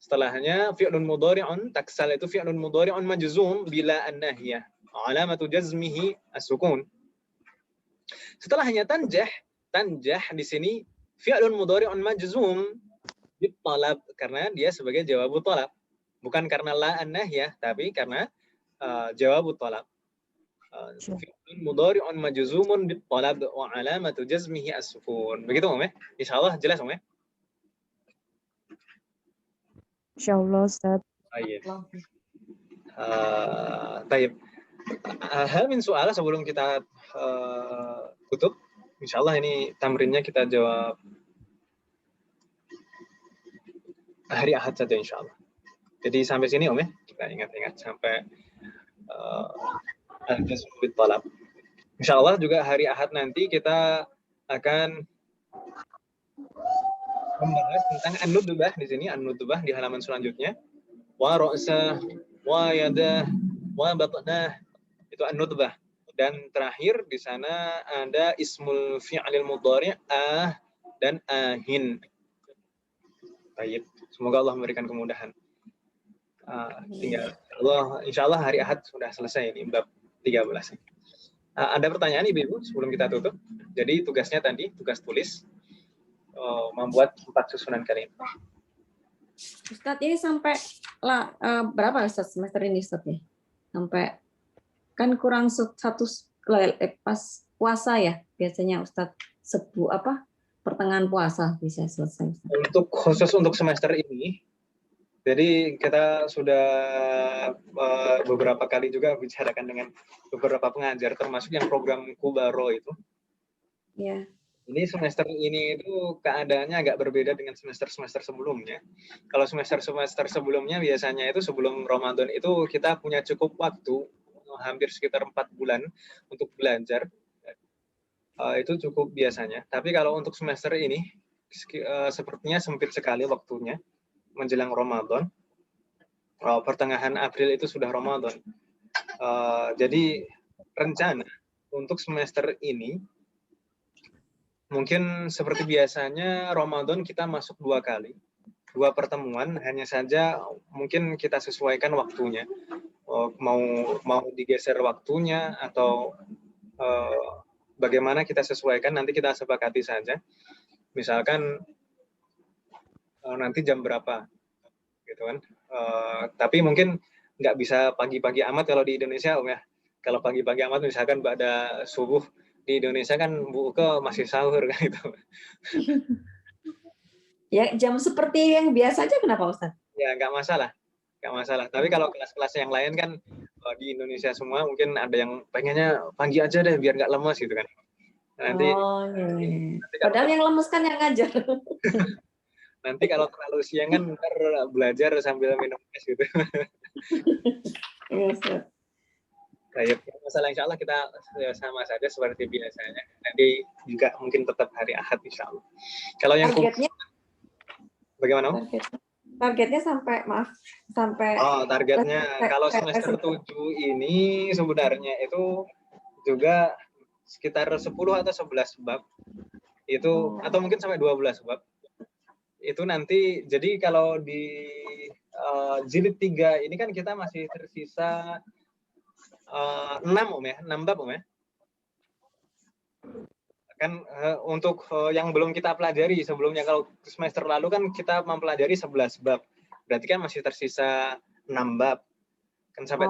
setelahnya fi'lun mudhari'un, taksal itu fi'lun mudhari'un majzum bila an-nahiyah. Alamatu jazmihi as-sukun. Setelahnya tanjah, tanjah di sini fi'lun mudhari'un majzum bitalab, karena dia sebagai jawabut talab. Bukan karena la an-nahiyah, tapi karena jawabut talab. Fi'lun mudhari'un majzumun bitalab wa alamatu jazmihi as-sukun. Begitu ya? Insyaallah jelas ya? Insyaallah Ustaz. Baik. Hal min soal sebelum kita tutup, insya Allah ini tamrinnya kita jawab hari Ahad saja insya Allah. Jadi sampai sini Om ya, kita ingat-ingat sampai al-jazm bit-talab. Insya Allah juga hari Ahad nanti kita akan membahas tentang an-nudbah di sini, an-nudbah di halaman selanjutnya. Wa ra'sah, wa yadah, wa batnah, itu an-nudbah. Dan terakhir di sana ada ismul fi'lil mudhari' dan ahin. Baik, semoga Allah memberikan kemudahan. Tinggal insya Allah hari Ahad sudah selesai ini bab 13. Ada pertanyaan Ibu sebelum kita tutup? Jadi tugasnya tadi, tugas tulis membuat 4 susunan kalimat. Ustadz ini sampai berapa Ustadz semester ini Ustadz ya? Sampai kan kurang satu pas puasa ya biasanya Ustadz pertengahan puasa bisa selesai. Untuk khusus untuk semester ini, jadi kita sudah beberapa kali juga bicarakan dengan beberapa pengajar, termasuk yang program Kubaro itu. Ya. Ini semester ini itu keadaannya agak berbeda dengan semester-semester sebelumnya. Kalau semester-semester sebelumnya biasanya itu sebelum Ramadan itu kita punya cukup waktu, hampir sekitar 4 bulan untuk belajar. Itu cukup biasanya. Tapi kalau untuk semester ini, sepertinya sempit sekali waktunya menjelang Ramadan. Pertengahan April itu sudah Ramadan. Jadi rencana untuk semester ini mungkin seperti biasanya Ramadan kita masuk 2 kali, 2 pertemuan, hanya saja mungkin kita sesuaikan waktunya. Mau digeser waktunya atau bagaimana kita sesuaikan, nanti kita sepakati saja. Misalkan nanti jam berapa, gitu kan. Tapi mungkin nggak bisa pagi-pagi amat kalau di Indonesia, Om ya. Kalau pagi-pagi amat misalkan pada subuh, di Indonesia kan buka masih sahur kan itu. Ya jam seperti yang biasa aja kenapa Ustaz? Ya nggak masalah. Tapi kalau kelas-kelas yang lain kan di Indonesia semua mungkin ada yang pengennya pagi aja deh biar nggak lemas gitu kan. Nanti, nanti padahal yang lemes kan yang ngajar. Nanti kalau terlalu siang kan ntar belajar sambil minum es gitu. Baik, masalah insya Allah kita sama saja seperti biasanya. Nanti juga mungkin tetap hari Ahad insya Allah. Kalau yang targetnya bagaimana? Targetnya sampai targetnya kalau semester 7 ini sebenarnya itu juga sekitar 10 atau 11 bab. Itu atau mungkin sampai 12 bab. Itu nanti jadi kalau di jilid 3 ini kan kita masih tersisa 6 Om ya, 6 bab Om ya. Kan untuk yang belum kita pelajari sebelumnya, kalau semester lalu kan kita mempelajari 11 bab. Berarti kan masih tersisa 6 bab. Kan sampai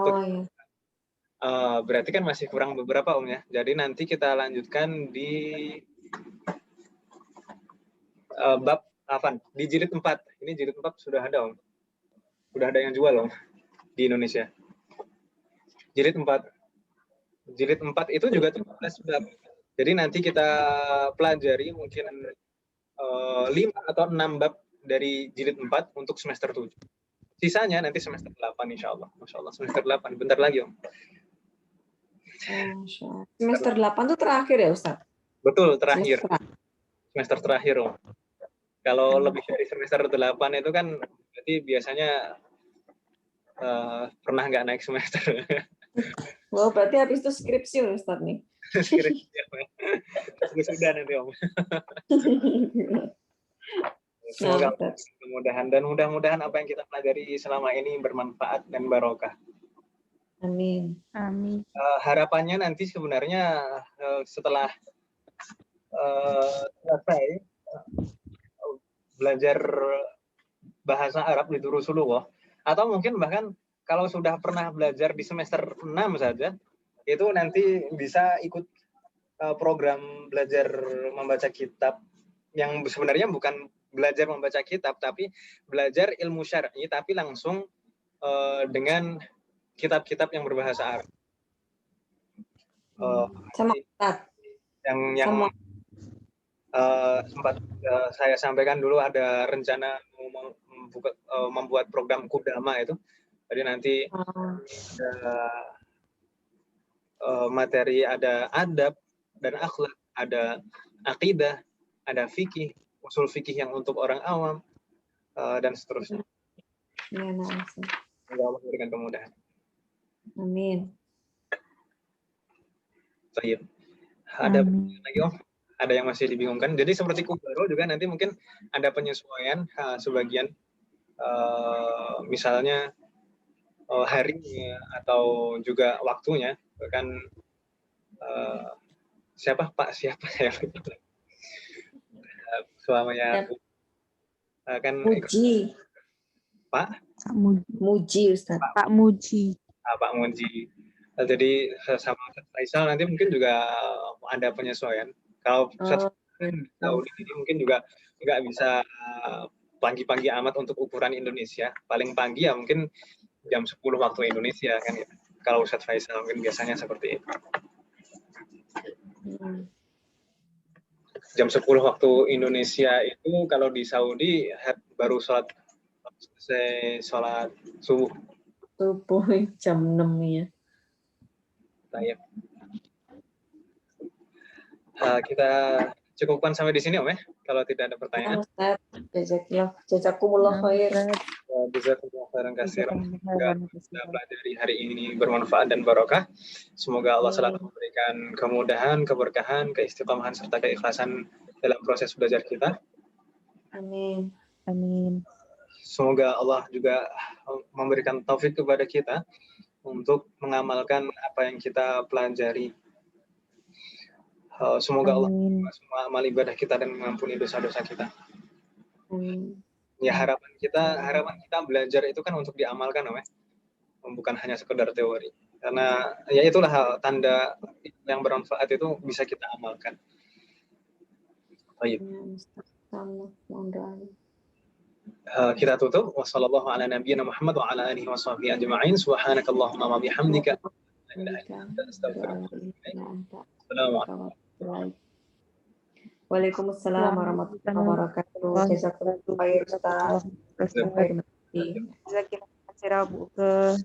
berarti kan masih kurang beberapa Om ya. Jadi nanti kita lanjutkan di bab apa? Di jilid 4. Ini jilid 4 sudah ada Om. Sudah ada yang jual Om di Indonesia. Jilid 4 itu juga 13 bab. Jadi nanti kita pelajari mungkin 5 atau 6 bab dari jilid 4 untuk semester 7. Sisanya nanti semester 8 insya Allah. Masya Allah, semester 8. Bentar lagi Om. Semester 8 itu terakhir ya Ustaz? Betul, terakhir. Semester terakhir Om. Kalau lebih dari semester 8 itu kan berarti biasanya pernah nggak naik semester. Wow, berarti habis itu skripsi Ustaz nih. Skripsi sudah nanti Om. Semoga kemudahan dan mudah-mudahan apa yang kita pelajari selama ini bermanfaat dan barokah. Amin. Amin. Harapannya nanti sebenarnya setelah selesai belajar bahasa Arab di Durusulullah, atau mungkin bahkan kalau sudah pernah belajar di semester 6 saja, itu nanti bisa ikut program belajar membaca kitab yang sebenarnya bukan belajar membaca kitab, tapi belajar ilmu syar'i, tapi langsung dengan kitab-kitab yang berbahasa Arab. Sama nanti Ustaz. yang Sama. sempat saya sampaikan dulu ada rencana membuat program Kudama itu. Jadi nanti ada materi, ada adab dan akhlak, ada akidah, ada fikih, usul fikih yang untuk orang awam, dan seterusnya. Ya, nah, Semoga Allah memberikan kemudahan. amin. Baik. Ada lagi Om? Ada yang masih dibingungkan? Jadi seperti Kubaro juga nanti mungkin ada penyesuaian sebagian, misalnya harinya atau juga waktunya. Kan siapa Pak siapa ya suamanya kan Muji. Pak Muji Ustaz. Pak Muji. Pak Muji. Jadi sama Faisal nanti mungkin juga ada penyesuaian. Kalau Saudi ini mungkin juga nggak bisa pagi-pagi amat untuk ukuran Indonesia. Paling pagi ya mungkin jam 10 waktu Indonesia kan. Kalau Ustadz Faisal mungkin biasanya seperti itu. Jam 10 waktu Indonesia itu kalau di Saudi baru sholat subuh. Subuh jam 6 ya. Baik. Kita cukupkan sampai di sini Om ya, kalau tidak ada pertanyaan. Ustaz, jazakumullah khair. Jazakumullah khairan katsiran. Semoga kita pelajari hari ini bermanfaat dan barokah. Semoga Allah selalu memberikan kemudahan, keberkahan, keistiqomahan serta keikhlasan dalam proses belajar kita. Amin. Amin. Semoga Allah juga memberikan taufik kepada kita untuk mengamalkan apa yang kita pelajari. Semoga Allah semua amal ibadah kita dan mengampuni dosa-dosa kita. Ya harapan kita belajar itu kan untuk diamalkan, Om ya. Bukan hanya sekedar teori. Karena ya itulah tanda yang bermanfaat itu bisa kita amalkan. Baik. Kita tutup. Wassallallahu ala nabiyyina Muhammad wa ala alihi wa sahbihi ajma'in. Subhanakallahumma wa bihamdika. Assalamualaikum. Waalaikumsalam warahmatullahi wabarakatuh. Jazakumullah khair Ustaz. Jazakallah khairan.